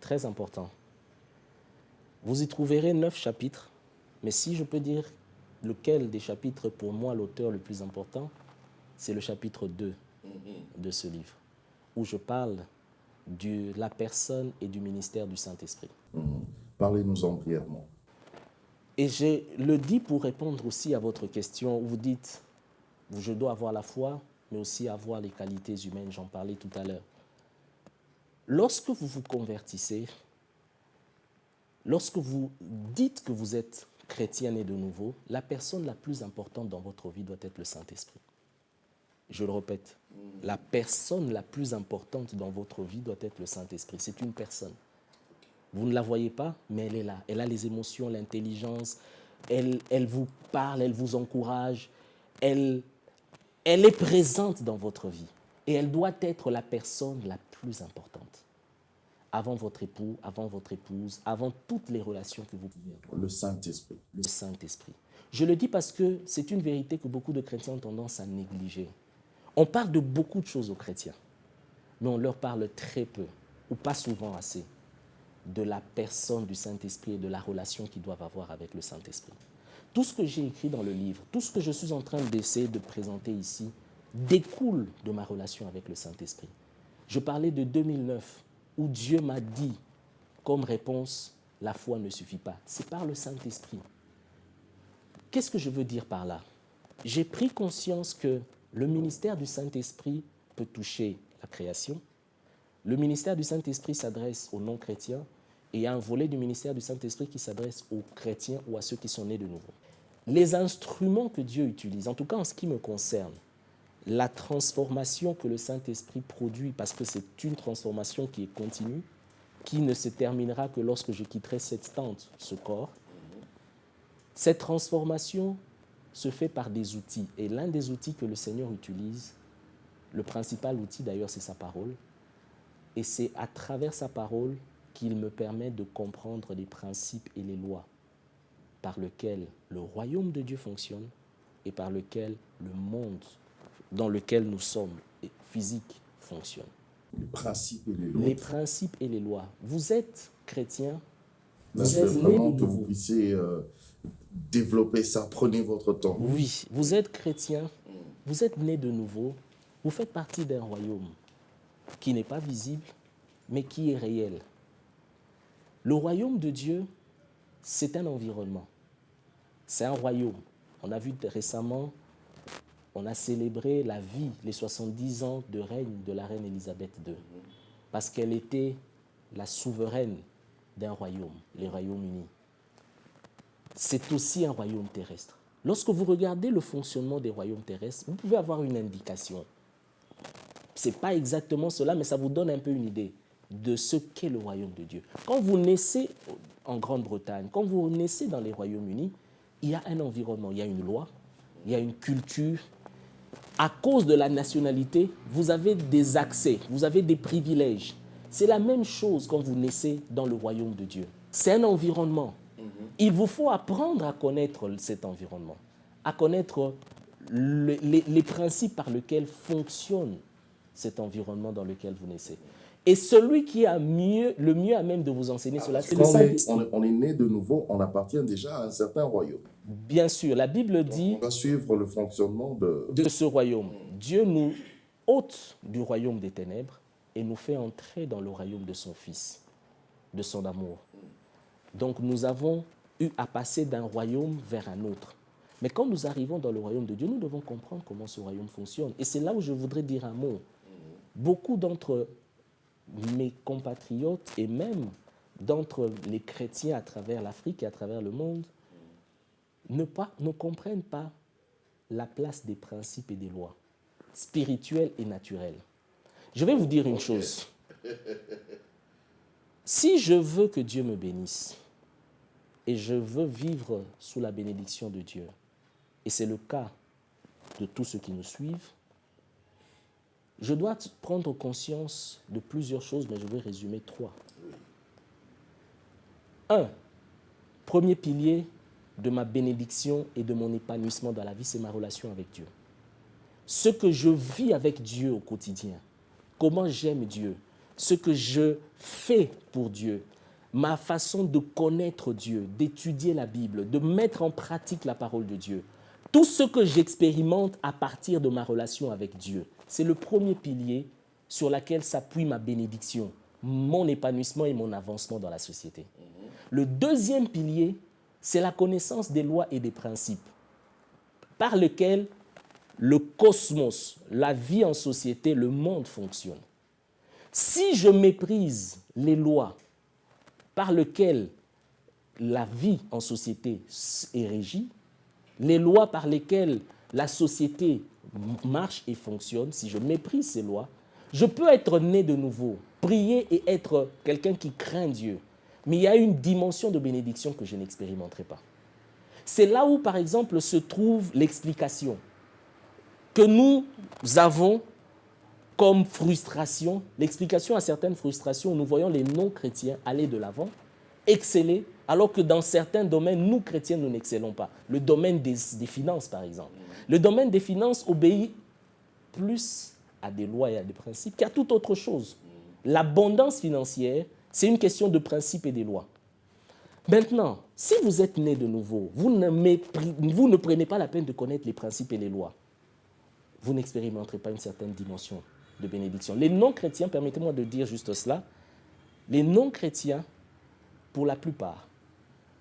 très important. Vous y trouverez 9 chapitres, mais si je peux dire lequel des chapitres, pour moi, l'auteur le plus important, c'est le chapitre 2 de ce livre, où je parle de la personne et du ministère du Saint-Esprit. Parlez-nous-en brièvement. Et je le dis pour répondre aussi à votre question, où vous dites, je dois avoir la foi, mais aussi avoir les qualités humaines, j'en parlais tout à l'heure. Lorsque vous vous convertissez, lorsque vous dites que vous êtes chrétien né de nouveau, la personne la plus importante dans votre vie doit être le Saint-Esprit. Je le répète, la personne la plus importante dans votre vie doit être le Saint-Esprit. C'est une personne. Vous ne la voyez pas, mais elle est là. Elle a les émotions, l'intelligence, elle vous parle, elle vous encourage, elle est présente dans votre vie. Et elle doit être la personne la plus importante. Avant votre époux, avant votre épouse, avant toutes les relations que vous pouvez avoir. Le Saint-Esprit. Le Saint-Esprit. Je le dis parce que c'est une vérité que beaucoup de chrétiens ont tendance à négliger. On parle de beaucoup de choses aux chrétiens, mais on leur parle très peu, ou pas souvent assez, de la personne du Saint-Esprit et de la relation qu'ils doivent avoir avec le Saint-Esprit. Tout ce que j'ai écrit dans le livre, tout ce que je suis en train d'essayer de présenter ici, découle de ma relation avec le Saint-Esprit. Je parlais de 2009, où Dieu m'a dit, comme réponse, la foi ne suffit pas. C'est par le Saint-Esprit. Qu'est-ce que je veux dire par là? j'ai pris conscience que le ministère du Saint-Esprit peut toucher la création. Le ministère du Saint-Esprit s'adresse aux non-chrétiens et il y a un volet du ministère du Saint-Esprit qui s'adresse aux chrétiens ou à ceux qui sont nés de nouveau. Les instruments que Dieu utilise, en tout cas en ce qui me concerne, la transformation que le Saint-Esprit produit, parce que c'est une transformation qui est continue, qui ne se terminera que lorsque je quitterai cette tente, ce corps, cette transformation se fait par des outils. Et l'un des outils que le Seigneur utilise, le principal outil d'ailleurs, c'est sa parole. Et c'est à travers sa parole qu'il me permet de comprendre les principes et les lois par lesquels le royaume de Dieu fonctionne et par lesquels le monde dans lequel nous sommes, physique, fonctionne. Les principes et les lois. Les principes et les lois. Vous êtes chrétien, vous êtes vraiment que vous puissiez développer ça, prenez votre temps. Oui, vous êtes chrétien, vous êtes né de nouveau, vous faites partie d'un royaume qui n'est pas visible, mais qui est réel. Le royaume de Dieu, c'est un environnement. C'est un royaume. On a vu récemment, on a célébré la vie, les 70 ans de règne de la reine Élisabeth II, parce qu'elle était la souveraine d'un royaume, les Royaumes-Unis. C'est aussi un royaume terrestre. Lorsque vous regardez le fonctionnement des royaumes terrestres, vous pouvez avoir une indication. Ce n'est pas exactement cela, mais ça vous donne un peu une idée de ce qu'est le royaume de Dieu. Quand vous naissez en Grande-Bretagne, quand vous naissez dans les Royaumes-Unis, il y a un environnement, il y a une loi, il y a une culture. À cause de la nationalité, vous avez des accès, vous avez des privilèges. C'est la même chose quand vous naissez dans le royaume de Dieu. C'est un environnement. Il vous faut apprendre à connaître cet environnement, à connaître les principes par lesquels fonctionne cet environnement dans lequel vous naissez. Et celui qui a le mieux à même de vous enseigner cela, c'est le Saint-Esprit. On est né de nouveau, on appartient déjà à un certain royaume. Bien sûr, la Bible dit... On va suivre le fonctionnement de ce royaume. Dieu nous ôte du royaume des ténèbres et nous fait entrer dans le royaume de son Fils, de son amour. Donc nous avons eu à passer d'un royaume vers un autre. Mais quand nous arrivons dans le royaume de Dieu, nous devons comprendre comment ce royaume fonctionne. Et c'est là où je voudrais dire un mot. Beaucoup d'entre mes compatriotes et même d'entre les chrétiens à travers l'Afrique et à travers le monde ne comprennent pas la place des principes et des lois spirituelles et naturelles. Je vais vous dire une chose. Si je veux que Dieu me bénisse et je veux vivre sous la bénédiction de Dieu, et c'est le cas de tous ceux qui nous suivent, je dois prendre conscience de plusieurs choses, mais je vais résumer 3. 1. Premier pilier de ma bénédiction et de mon épanouissement dans la vie, c'est ma relation avec Dieu. Ce que je vis avec Dieu au quotidien, comment j'aime Dieu, ce que je fais pour Dieu, ma façon de connaître Dieu, d'étudier la Bible, de mettre en pratique la parole de Dieu, tout ce que j'expérimente à partir de ma relation avec Dieu, c'est le premier pilier sur lequel s'appuie ma bénédiction, mon épanouissement et mon avancement dans la société. Le deuxième pilier, c'est la connaissance des lois et des principes par lesquels le cosmos, la vie en société, le monde fonctionne. Si je méprise les lois par lesquelles la vie en société est régie, les lois par lesquelles la société marche et fonctionne, si je méprise ces lois, je peux être né de nouveau, prier et être quelqu'un qui craint Dieu. Mais il y a une dimension de bénédiction que je n'expérimenterai pas. C'est là où, par exemple, se trouve l'explication que nous avons comme frustration, l'explication à certaines frustrations, nous voyons les non-chrétiens aller de l'avant, exceller, alors que dans certains domaines, nous, chrétiens, nous n'excellons pas. Le domaine des finances, par exemple. Le domaine des finances obéit plus à des lois et à des principes qu'à toute autre chose. L'abondance financière, c'est une question de principes et des lois. Maintenant, si vous êtes né de nouveau, vous ne prenez pas la peine de connaître les principes et les lois. Vous n'expérimenterez pas une certaine dimension de bénédiction. Les non-chrétiens, permettez-moi de dire juste cela, les non-chrétiens, pour la plupart,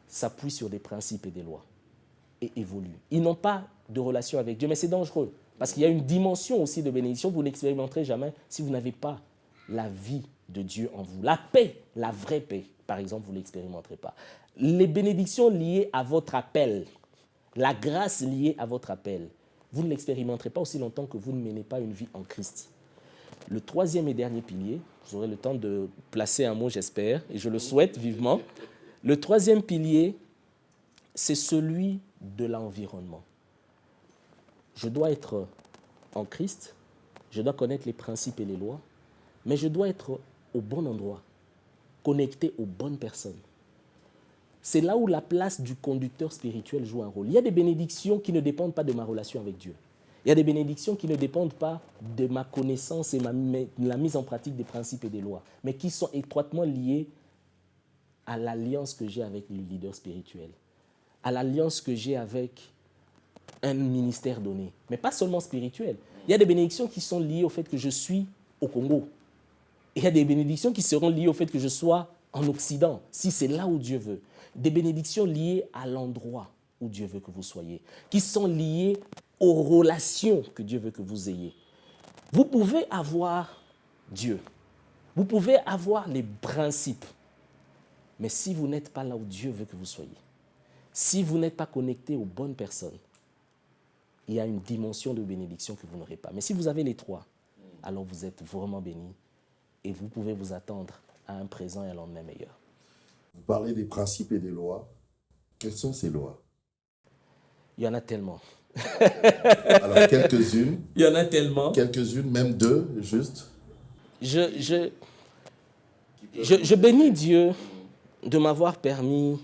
s'appuient sur des principes et des lois et évoluent. Ils n'ont pas de relation avec Dieu. Mais c'est dangereux, parce qu'il y a une dimension aussi de bénédiction. Vous n'expérimenterez jamais si vous n'avez pas la vie de Dieu en vous. La paix, la vraie paix, par exemple, vous ne l'expérimenterez pas. Les bénédictions liées à votre appel, la grâce liée à votre appel, vous ne l'expérimenterez pas aussi longtemps que vous ne menez pas une vie en Christ. Le troisième et dernier pilier, vous aurez le temps de placer un mot, j'espère, et je le souhaite vivement. Le troisième pilier, c'est celui de l'environnement. Je dois être en Christ, je dois connaître les principes et les lois, mais je dois être au bon endroit, connecté aux bonnes personnes. C'est là où la place du conducteur spirituel joue un rôle. Il y a des bénédictions qui ne dépendent pas de ma relation avec Dieu. Il y a des bénédictions qui ne dépendent pas de ma connaissance et la mise en pratique des principes et des lois, mais qui sont étroitement liées à l'alliance que j'ai avec le leader spirituel, à l'alliance que j'ai avec un ministère donné, mais pas seulement spirituel. Il y a des bénédictions qui sont liées au fait que je suis au Congo. Il y a des bénédictions qui seront liées au fait que je sois en Occident, si c'est là où Dieu veut. Des bénédictions liées à l'endroit où Dieu veut que vous soyez, qui sont liées aux relations que Dieu veut que vous ayez. Vous pouvez avoir Dieu, vous pouvez avoir les principes, mais si vous n'êtes pas là où Dieu veut que vous soyez, si vous n'êtes pas connecté aux bonnes personnes, il y a une dimension de bénédiction que vous n'aurez pas. Mais si vous avez les trois, alors vous êtes vraiment bénis et vous pouvez vous attendre à un présent et un lendemain meilleur. Vous parlez des principes et des lois. Quelles sont ces lois? Il y en a tellement. Alors, quelques-unes. Il y en a tellement. Quelques-unes, même deux, juste. Je bénis Dieu de m'avoir permis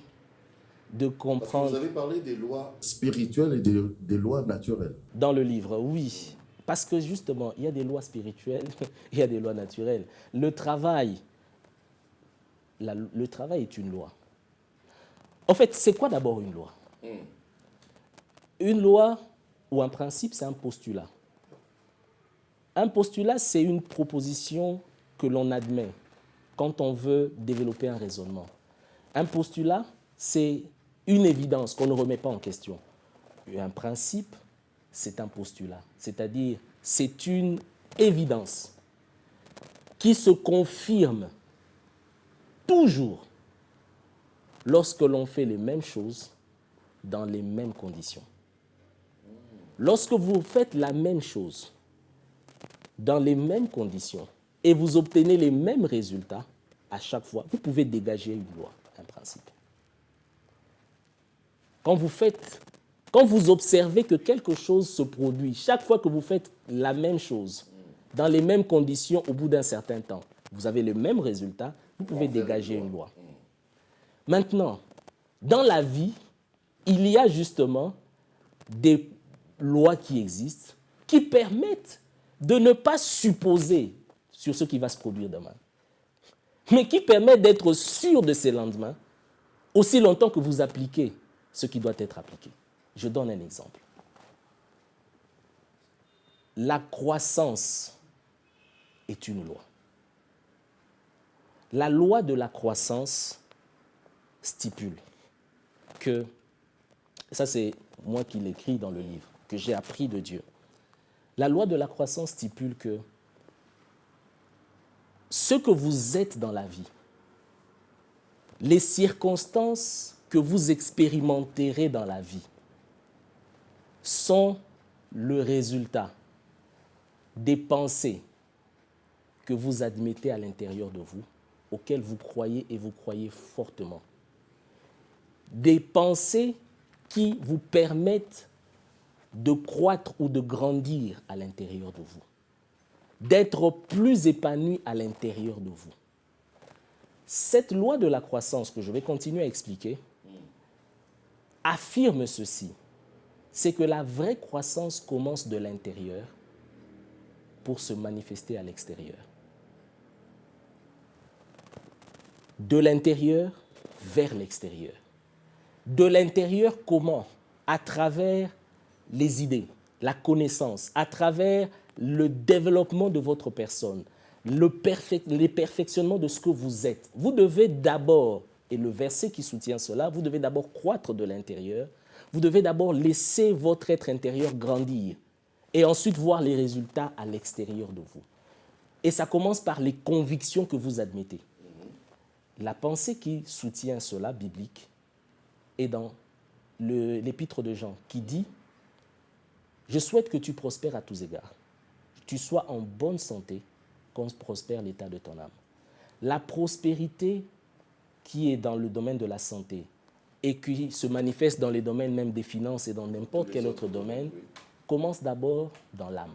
de comprendre. Parce que vous avez parlé des lois spirituelles et des lois naturelles. Dans le livre, oui. Parce que justement, il y a des lois spirituelles, il y a des lois naturelles. Le travail est une loi. En fait, c'est quoi d'abord une loi? Une loi ou un principe, c'est un postulat. Un postulat, c'est une proposition que l'on admet quand on veut développer un raisonnement. Un postulat, c'est une évidence qu'on ne remet pas en question. Et un principe, c'est un postulat, c'est-à-dire c'est une évidence qui se confirme toujours lorsque l'on fait les mêmes choses dans les mêmes conditions. Lorsque vous faites la même chose dans les mêmes conditions et vous obtenez les mêmes résultats, à chaque fois, vous pouvez dégager une loi, un principe. Quand vous observez que quelque chose se produit, chaque fois que vous faites la même chose, dans les mêmes conditions, au bout d'un certain temps, vous avez le même résultat, vous pouvez dégager une loi. Maintenant, dans la vie, il y a justement des lois qui existent, qui permettent de ne pas supposer sur ce qui va se produire demain, mais qui permettent d'être sûr de ces lendemains, aussi longtemps que vous appliquez ce qui doit être appliqué. Je donne un exemple. La croissance est une loi. La loi de la croissance stipule que, ça c'est moi qui l'écris dans le livre, que j'ai appris de Dieu. La loi de la croissance stipule que ce que vous êtes dans la vie, les circonstances que vous expérimenterez dans la vie sont le résultat des pensées que vous admettez à l'intérieur de vous, auxquelles vous croyez et vous croyez fortement. Des pensées qui vous permettent de croître ou de grandir à l'intérieur de vous, d'être plus épanoui à l'intérieur de vous. Cette loi de la croissance que je vais continuer à expliquer affirme ceci, c'est que la vraie croissance commence de l'intérieur pour se manifester à l'extérieur. De l'intérieur vers l'extérieur. De l'intérieur comment? À travers les idées, la connaissance, à travers le développement de votre personne, les perfectionnements de ce que vous êtes. Vous devez d'abord, et le verset qui soutient cela, vous devez d'abord croître de l'intérieur Vous devez d'abord laisser votre être intérieur grandir et ensuite voir les résultats à l'extérieur de vous. Et ça commence par les convictions que vous admettez. La pensée qui soutient cela, biblique, est dans l'épître de Jean, qui dit « Je souhaite que tu prospères à tous égards, tu sois en bonne santé, qu'on prospère l'état de ton âme. » La prospérité qui est dans le domaine de la santé et qui se manifeste dans les domaines même des finances et dans n'importe quel autre domaine, commence d'abord dans l'âme.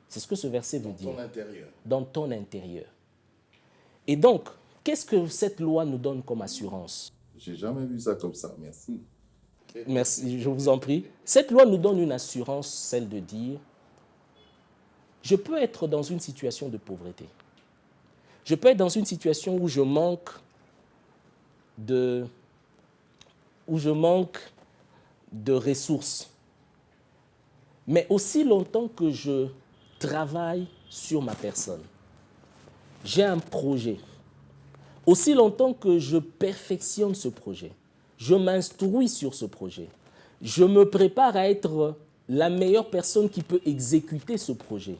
C'est ce que ce verset veut dire. Dans ton intérieur. Dans ton intérieur. Et donc, qu'est-ce que cette loi nous donne comme assurance? J'ai jamais vu ça comme ça, merci. Merci, je vous en prie. Cette loi nous donne une assurance, celle de dire, je peux être dans une situation de pauvreté. Je peux être dans une situation où je manque de ressources. Mais aussi longtemps que je travaille sur ma personne, j'ai un projet. Aussi longtemps que je perfectionne ce projet, je m'instruis sur ce projet, je me prépare à être la meilleure personne qui peut exécuter ce projet.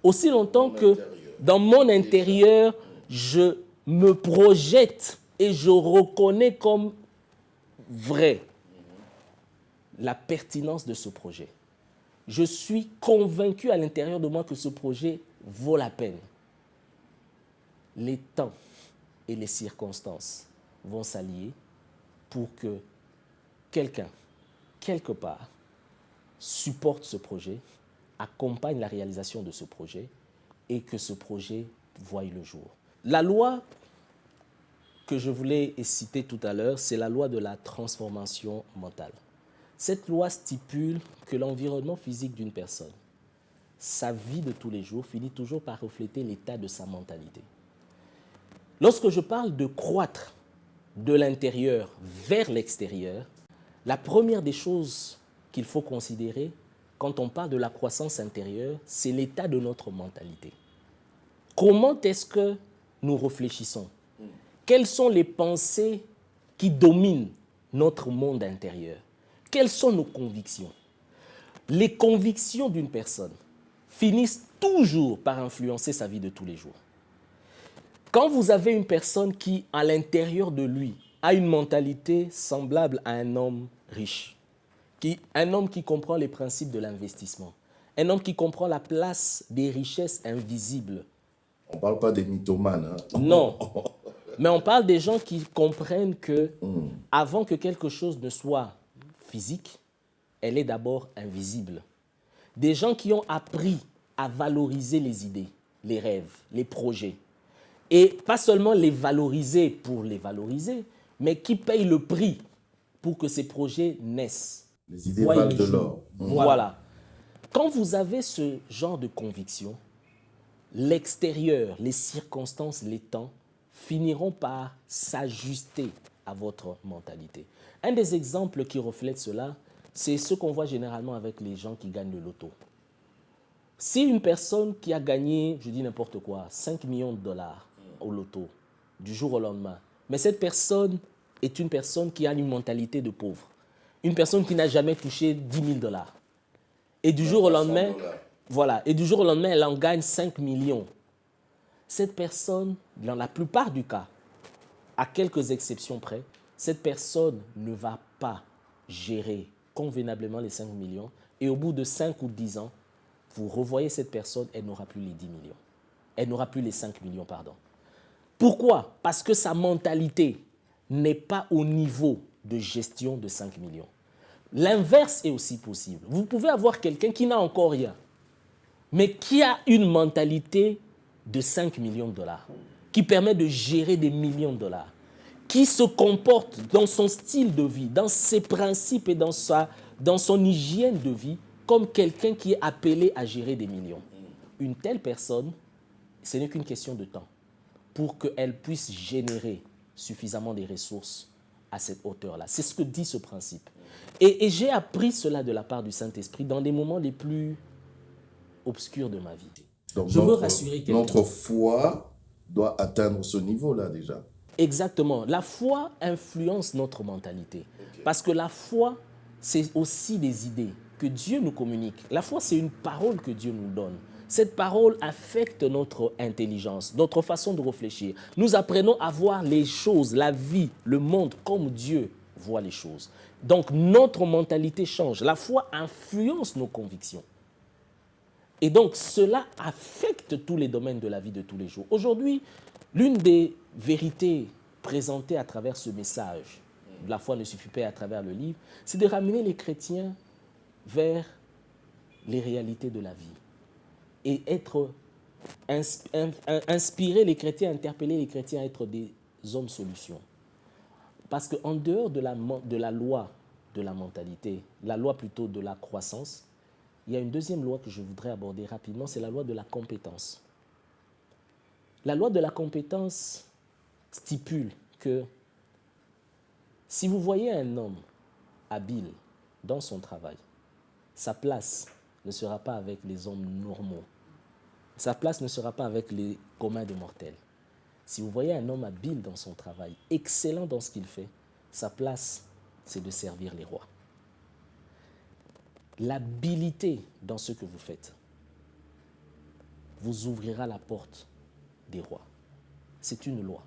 Aussi longtemps que dans mon intérieur, je me projette et je reconnais comme vrai la pertinence de ce projet. Je suis convaincu à l'intérieur de moi que ce projet vaut la peine. Les temps et les circonstances vont s'allier pour que quelqu'un, quelque part, supporte ce projet, accompagne la réalisation de ce projet et que ce projet voie le jour. La loi que je voulais citer tout à l'heure, c'est la loi de la transformation mentale. Cette loi stipule que l'environnement physique d'une personne, sa vie de tous les jours, finit toujours par refléter l'état de sa mentalité. Lorsque je parle de croître de l'intérieur vers l'extérieur, la première des choses qu'il faut considérer quand on parle de la croissance intérieure, c'est l'état de notre mentalité. Comment est-ce que nous réfléchissons? Quelles sont les pensées qui dominent notre monde intérieur? Quelles sont nos convictions? Les convictions d'une personne finissent toujours par influencer sa vie de tous les jours. Quand vous avez une personne qui, à l'intérieur de lui, a une mentalité semblable à un homme riche, un homme qui comprend les principes de l'investissement, un homme qui comprend la place des richesses invisibles. On ne parle pas des mythomanes. Hein? Non, mais on parle des gens qui comprennent que avant que quelque chose ne soit physique, elle est d'abord invisible. Des gens qui ont appris à valoriser les idées, les rêves, les projets. Et pas seulement les valoriser pour les valoriser, mais qui payent le prix pour que ces projets naissent. Les idées valent de l'or. Voilà. Quand vous avez ce genre de conviction, l'extérieur, les circonstances, les temps finiront par s'ajuster à votre mentalité. Un des exemples qui reflète cela, c'est ce qu'on voit généralement avec les gens qui gagnent le loto. Si une personne qui a gagné, je dis n'importe quoi, 5 millions de dollars au loto, du jour au lendemain, mais cette personne est une personne qui a une mentalité de pauvre, une personne qui n'a jamais touché 10 000 dollars. Et du jour au lendemain, voilà, et du jour au lendemain, elle en gagne 5 millions. Cette personne, dans la plupart du cas, à quelques exceptions près, cette personne ne va pas gérer convenablement les 5 millions et au bout de 5 ou 10 ans, vous revoyez cette personne, elle n'aura plus les 10 millions. Elle n'aura plus les 5 millions, pardon. Pourquoi? Parce que sa mentalité n'est pas au niveau de gestion de 5 millions. L'inverse est aussi possible. Vous pouvez avoir quelqu'un qui n'a encore rien, mais qui a une mentalité de 5 millions de dollars, qui permet de gérer des millions de dollars, qui se comporte dans son style de vie, dans ses principes et dans son hygiène de vie, comme quelqu'un qui est appelé à gérer des millions. Une telle personne, ce n'est qu'une question de temps pour qu'elle puisse générer suffisamment de ressources à cette hauteur-là. C'est ce que dit ce principe. Et j'ai appris cela de la part du Saint-Esprit dans des moments les plus obscurs de ma vie. Donc je veux rassurer quelqu'un. Notre foi doit atteindre ce niveau-là déjà. Exactement. La foi influence notre mentalité. Okay. Parce que la foi, c'est aussi des idées que Dieu nous communique. La foi, c'est une parole que Dieu nous donne. Cette parole affecte notre intelligence, notre façon de réfléchir. Nous apprenons à voir les choses, la vie, le monde comme Dieu voit les choses. Donc notre mentalité change. La foi influence nos convictions. Et donc cela affecte tous les domaines de la vie de tous les jours. Aujourd'hui, l'une des vérités présentées à travers ce message, la foi ne suffit pas à travers le livre, c'est de ramener les chrétiens vers les réalités de la vie. Et inspirer les chrétiens, interpeller les chrétiens à être des hommes solutions. Parce qu'en dehors de la loi de la mentalité, la loi plutôt de la croissance, il y a une deuxième loi que je voudrais aborder rapidement, c'est la loi de la compétence. La loi de la compétence stipule que si vous voyez un homme habile dans son travail, sa place ne sera pas avec les hommes normaux. Sa place ne sera pas avec les communs des mortels. Si vous voyez un homme habile dans son travail, excellent dans ce qu'il fait, sa place, c'est de servir les rois. L'habileté dans ce que vous faites vous ouvrira la porte des rois. C'est une loi.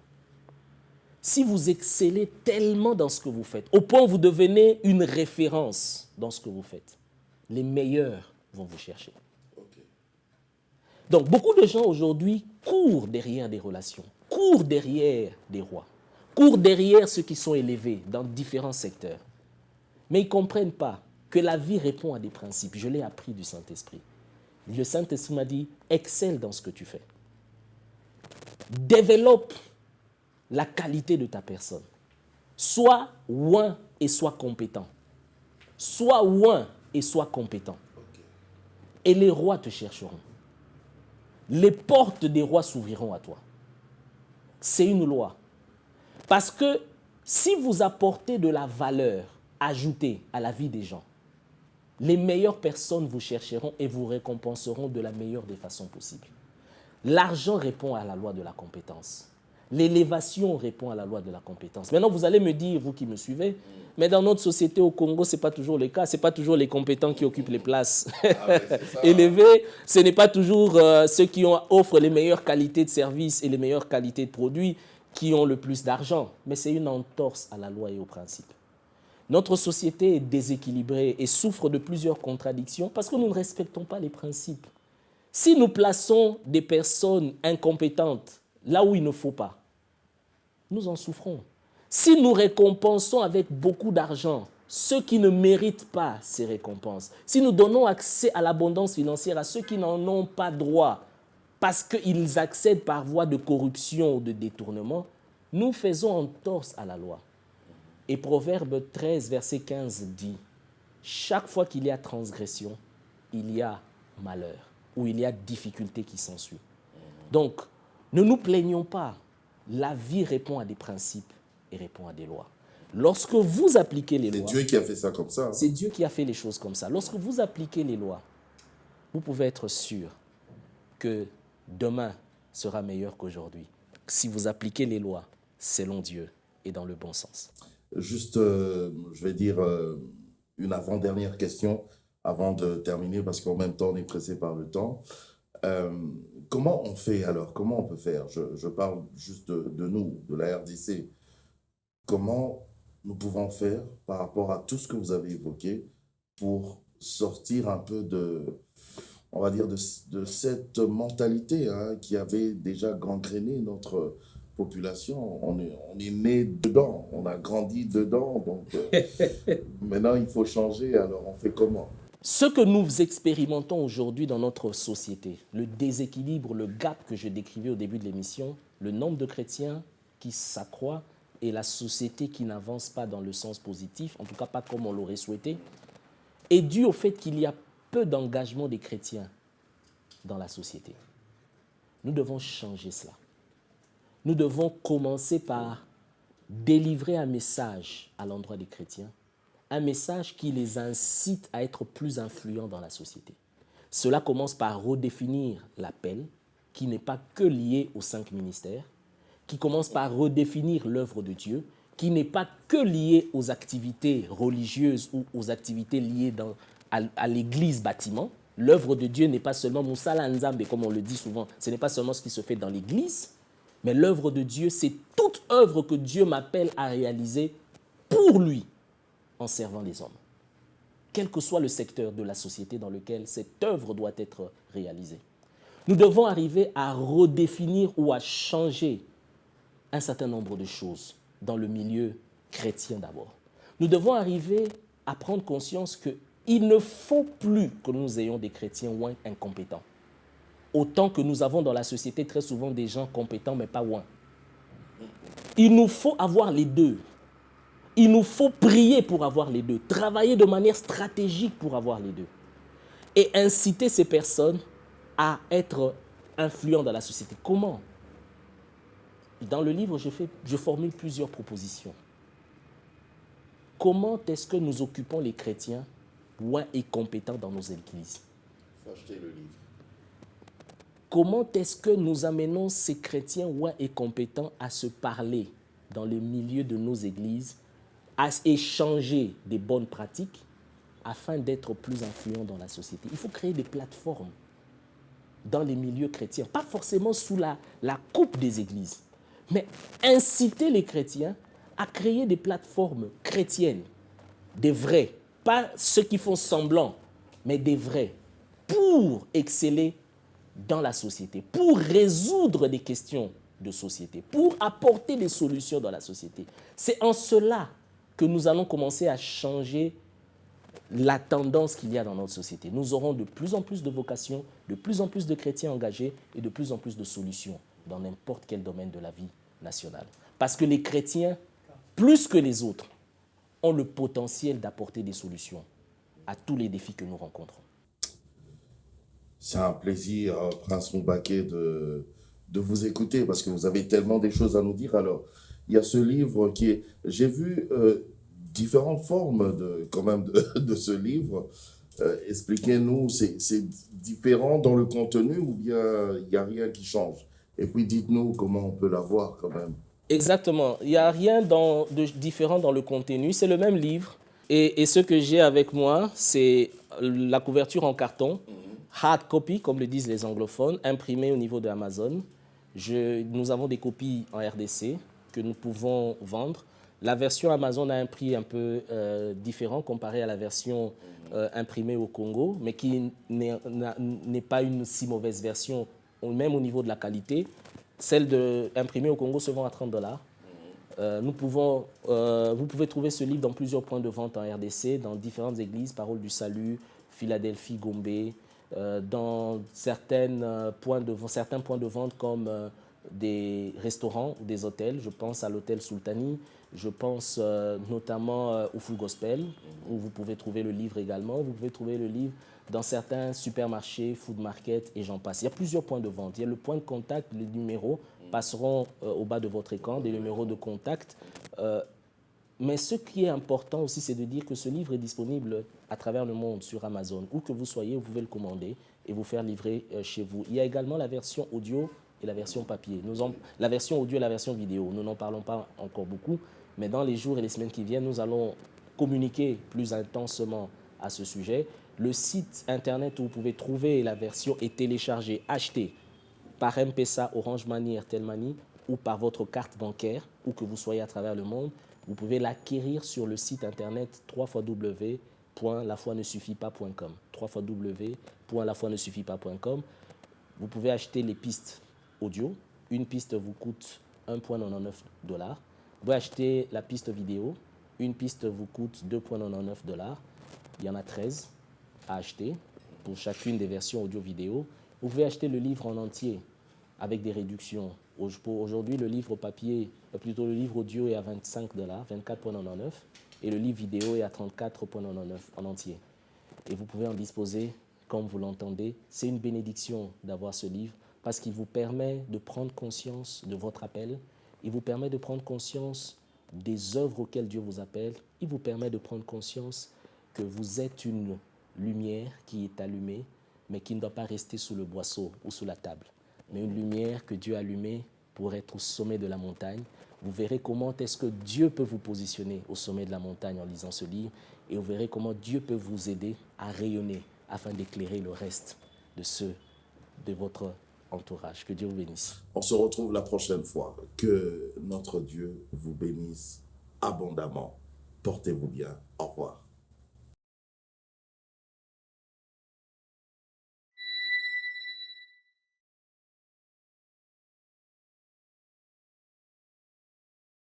Si vous excellez tellement dans ce que vous faites, au point où vous devenez une référence dans ce que vous faites, les meilleurs vont vous chercher. Donc, beaucoup de gens aujourd'hui courent derrière des relations, courent derrière des rois, courent derrière ceux qui sont élevés dans différents secteurs. Mais ils ne comprennent pas que la vie répond à des principes. Je l'ai appris du Saint-Esprit. Le Saint-Esprit m'a dit, excelle dans ce que tu fais. Développe la qualité de ta personne. Sois ouin et sois compétent. Sois ouin et sois compétent. Et les rois te chercheront. Les portes des rois s'ouvriront à toi. C'est une loi. Parce que si vous apportez de la valeur ajoutée à la vie des gens, les meilleures personnes vous chercheront et vous récompenseront de la meilleure des façons possibles. L'argent répond à la loi de la compétence. L'élévation répond à la loi de la compétence. Maintenant, vous allez me dire, vous qui me suivez, mais dans notre société au Congo, ce n'est pas toujours le cas. Ce n'est pas toujours les compétents qui occupent les places élevées. Ce n'est pas toujours ceux qui offrent les meilleures qualités de services et les meilleures qualités de produits qui ont le plus d'argent. Mais c'est une entorse à la loi et aux principes. Notre société est déséquilibrée et souffre de plusieurs contradictions parce que nous ne respectons pas les principes. Si nous plaçons des personnes incompétentes là où il ne faut pas, nous en souffrons. Si nous récompensons avec beaucoup d'argent ceux qui ne méritent pas ces récompenses, si nous donnons accès à l'abondance financière à ceux qui n'en ont pas droit parce qu'ils accèdent par voie de corruption ou de détournement, nous faisons entorse à la loi. Et Proverbe 13, verset 15 dit, chaque fois qu'il y a transgression, il y a malheur ou il y a difficulté qui s'ensuit. Donc, ne nous plaignons pas. La vie répond à des principes et répond à des lois. Lorsque vous appliquez les lois... C'est Dieu qui a fait ça comme ça. C'est Dieu qui a fait les choses comme ça. Lorsque vous appliquez les lois, vous pouvez être sûr que demain sera meilleur qu'aujourd'hui. Si vous appliquez les lois selon Dieu et dans le bon sens. Juste, je vais dire une avant-dernière question avant de terminer parce qu'en même temps, on est pressé par le temps. Comment on fait alors? Comment on peut faire? Je parle juste de nous, de la RDC. Comment nous pouvons faire par rapport à tout ce que vous avez évoqué pour sortir un peu de, on va dire, de cette mentalité qui avait déjà gangréné notre population. On est né dedans, on a grandi dedans, donc maintenant il faut changer, alors on fait comment? Ce que nous expérimentons aujourd'hui dans notre société, le déséquilibre, le gap que je décrivais au début de l'émission, le nombre de chrétiens qui s'accroît et la société qui n'avance pas dans le sens positif, en tout cas pas comme on l'aurait souhaité, est dû au fait qu'il y a peu d'engagement des chrétiens dans la société. Nous devons changer cela. Nous devons commencer par délivrer un message à l'endroit des chrétiens, un message qui les incite à être plus influents dans la société. Cela commence par redéfinir l'appel, qui n'est pas que lié aux 5 ministères, qui commence par redéfinir l'œuvre de Dieu, qui n'est pas que lié aux activités religieuses ou aux activités liées à l'église bâtiment. L'œuvre de Dieu n'est pas seulement Musala Nzambe, comme on le dit souvent, ce n'est pas seulement ce qui se fait dans l'église, mais l'œuvre de Dieu, c'est toute œuvre que Dieu m'appelle à réaliser pour lui, en servant les hommes. Quel que soit le secteur de la société dans lequel cette œuvre doit être réalisée. Nous devons arriver à redéfinir ou à changer un certain nombre de choses dans le milieu chrétien d'abord. Nous devons arriver à prendre conscience qu'il ne faut plus que nous ayons des chrétiens ouin incompétents. Autant que nous avons dans la société très souvent des gens compétents mais pas ouin. Il nous faut avoir les deux. Il nous faut prier pour avoir les deux, travailler de manière stratégique pour avoir les deux et inciter ces personnes à être influents dans la société. Comment? Dans le livre, je formule plusieurs propositions. Comment est-ce que nous occupons les chrétiens ouin et compétents dans nos églises? Il faut acheter le livre. Comment est-ce que nous amenons ces chrétiens ouin et compétents à se parler dans le milieu de nos églises, à échanger des bonnes pratiques afin d'être plus influents dans la société? Il faut créer des plateformes dans les milieux chrétiens, pas forcément sous la coupe des églises, mais inciter les chrétiens à créer des plateformes chrétiennes, des vrais, pas ceux qui font semblant, mais des vrais, pour exceller dans la société, pour résoudre des questions de société, pour apporter des solutions dans la société. C'est en cela que nous allons commencer à changer la tendance qu'il y a dans notre société. Nous aurons de plus en plus de vocations, de plus en plus de chrétiens engagés et de plus en plus de solutions dans n'importe quel domaine de la vie nationale. Parce que les chrétiens, plus que les autres, ont le potentiel d'apporter des solutions à tous les défis que nous rencontrons. C'est un plaisir, Prince Moubaké, de vous écouter parce que vous avez tellement des choses à nous dire. Alors, il y a ce livre qui est... J'ai vu différentes formes de ce livre. Expliquez-nous, c'est différent dans le contenu ou bien il n'y a rien qui change? Et puis dites-nous comment on peut l'avoir quand même. Exactement. Il n'y a rien de différent dans le contenu. C'est le même livre. Et ce que j'ai avec moi, c'est la couverture en carton, hard copy, comme le disent les anglophones, imprimée au niveau de Amazon. Nous avons des copies en RDC que nous pouvons vendre. La version Amazon a un prix un peu différent comparé à la version imprimée au Congo, mais qui n'est pas une si mauvaise version, même au niveau de la qualité. Celle imprimée au Congo se vend à $30. Vous pouvez trouver ce livre dans plusieurs points de vente en RDC, dans différentes églises, Parole du Salut, Philadelphie, Gombe, dans certains points de vente comme des restaurants ou des hôtels. Je pense à l'hôtel Sultani, je pense notamment au Full Gospel, où vous pouvez trouver le livre également. Vous pouvez trouver le livre dans certains supermarchés, food market et j'en passe. Il y a plusieurs points de vente. Il y a le point de contact, les numéros passeront au bas de votre écran, des numéros de contact. Mais ce qui est important aussi, c'est de dire que ce livre est disponible à travers le monde sur Amazon. Où que vous soyez, vous pouvez le commander et vous faire livrer chez vous. Il y a également la version audio et la version papier. La version audio et la version vidéo, nous n'en parlons pas encore beaucoup, mais dans les jours et les semaines qui viennent, nous allons communiquer plus intensément à ce sujet. Le site internet où vous pouvez trouver la version et télécharger, acheter par M-Pesa, Orange Money, Airtel Money ou par votre carte bancaire, où que vous soyez à travers le monde, vous pouvez l'acquérir sur le site internet www.lafoinesuffitpas.com. www.lafoinesuffitpas.com. Vous pouvez acheter les pistes audio. Une piste vous coûte $1,99. Vous pouvez acheter la piste vidéo. Une piste vous coûte $2,99. Il y en a 13 à acheter pour chacune des versions audio-vidéo. Vous pouvez acheter le livre en entier avec des réductions. Aujourd'hui, le livre papier, plutôt le livre audio est à $25, 24,99, et le livre vidéo est à 34,99 en entier. Et vous pouvez en disposer comme vous l'entendez. C'est une bénédiction d'avoir ce livre parce qu'il vous permet de prendre conscience de votre appel. Il vous permet de prendre conscience des œuvres auxquelles Dieu vous appelle. Il vous permet de prendre conscience que vous êtes une lumière qui est allumée, mais qui ne doit pas rester sous le boisseau ou sous la table, mais une lumière que Dieu a allumée pour être au sommet de la montagne, Vous verrez comment est-ce que Dieu peut vous positionner au sommet de la montagne en lisant ce livre, et vous verrez comment Dieu peut vous aider à rayonner afin d'éclairer le reste de ceux de votre entourage. Que Dieu vous bénisse. On se retrouve la prochaine fois. Que notre Dieu vous bénisse abondamment. Portez-vous bien. Au revoir.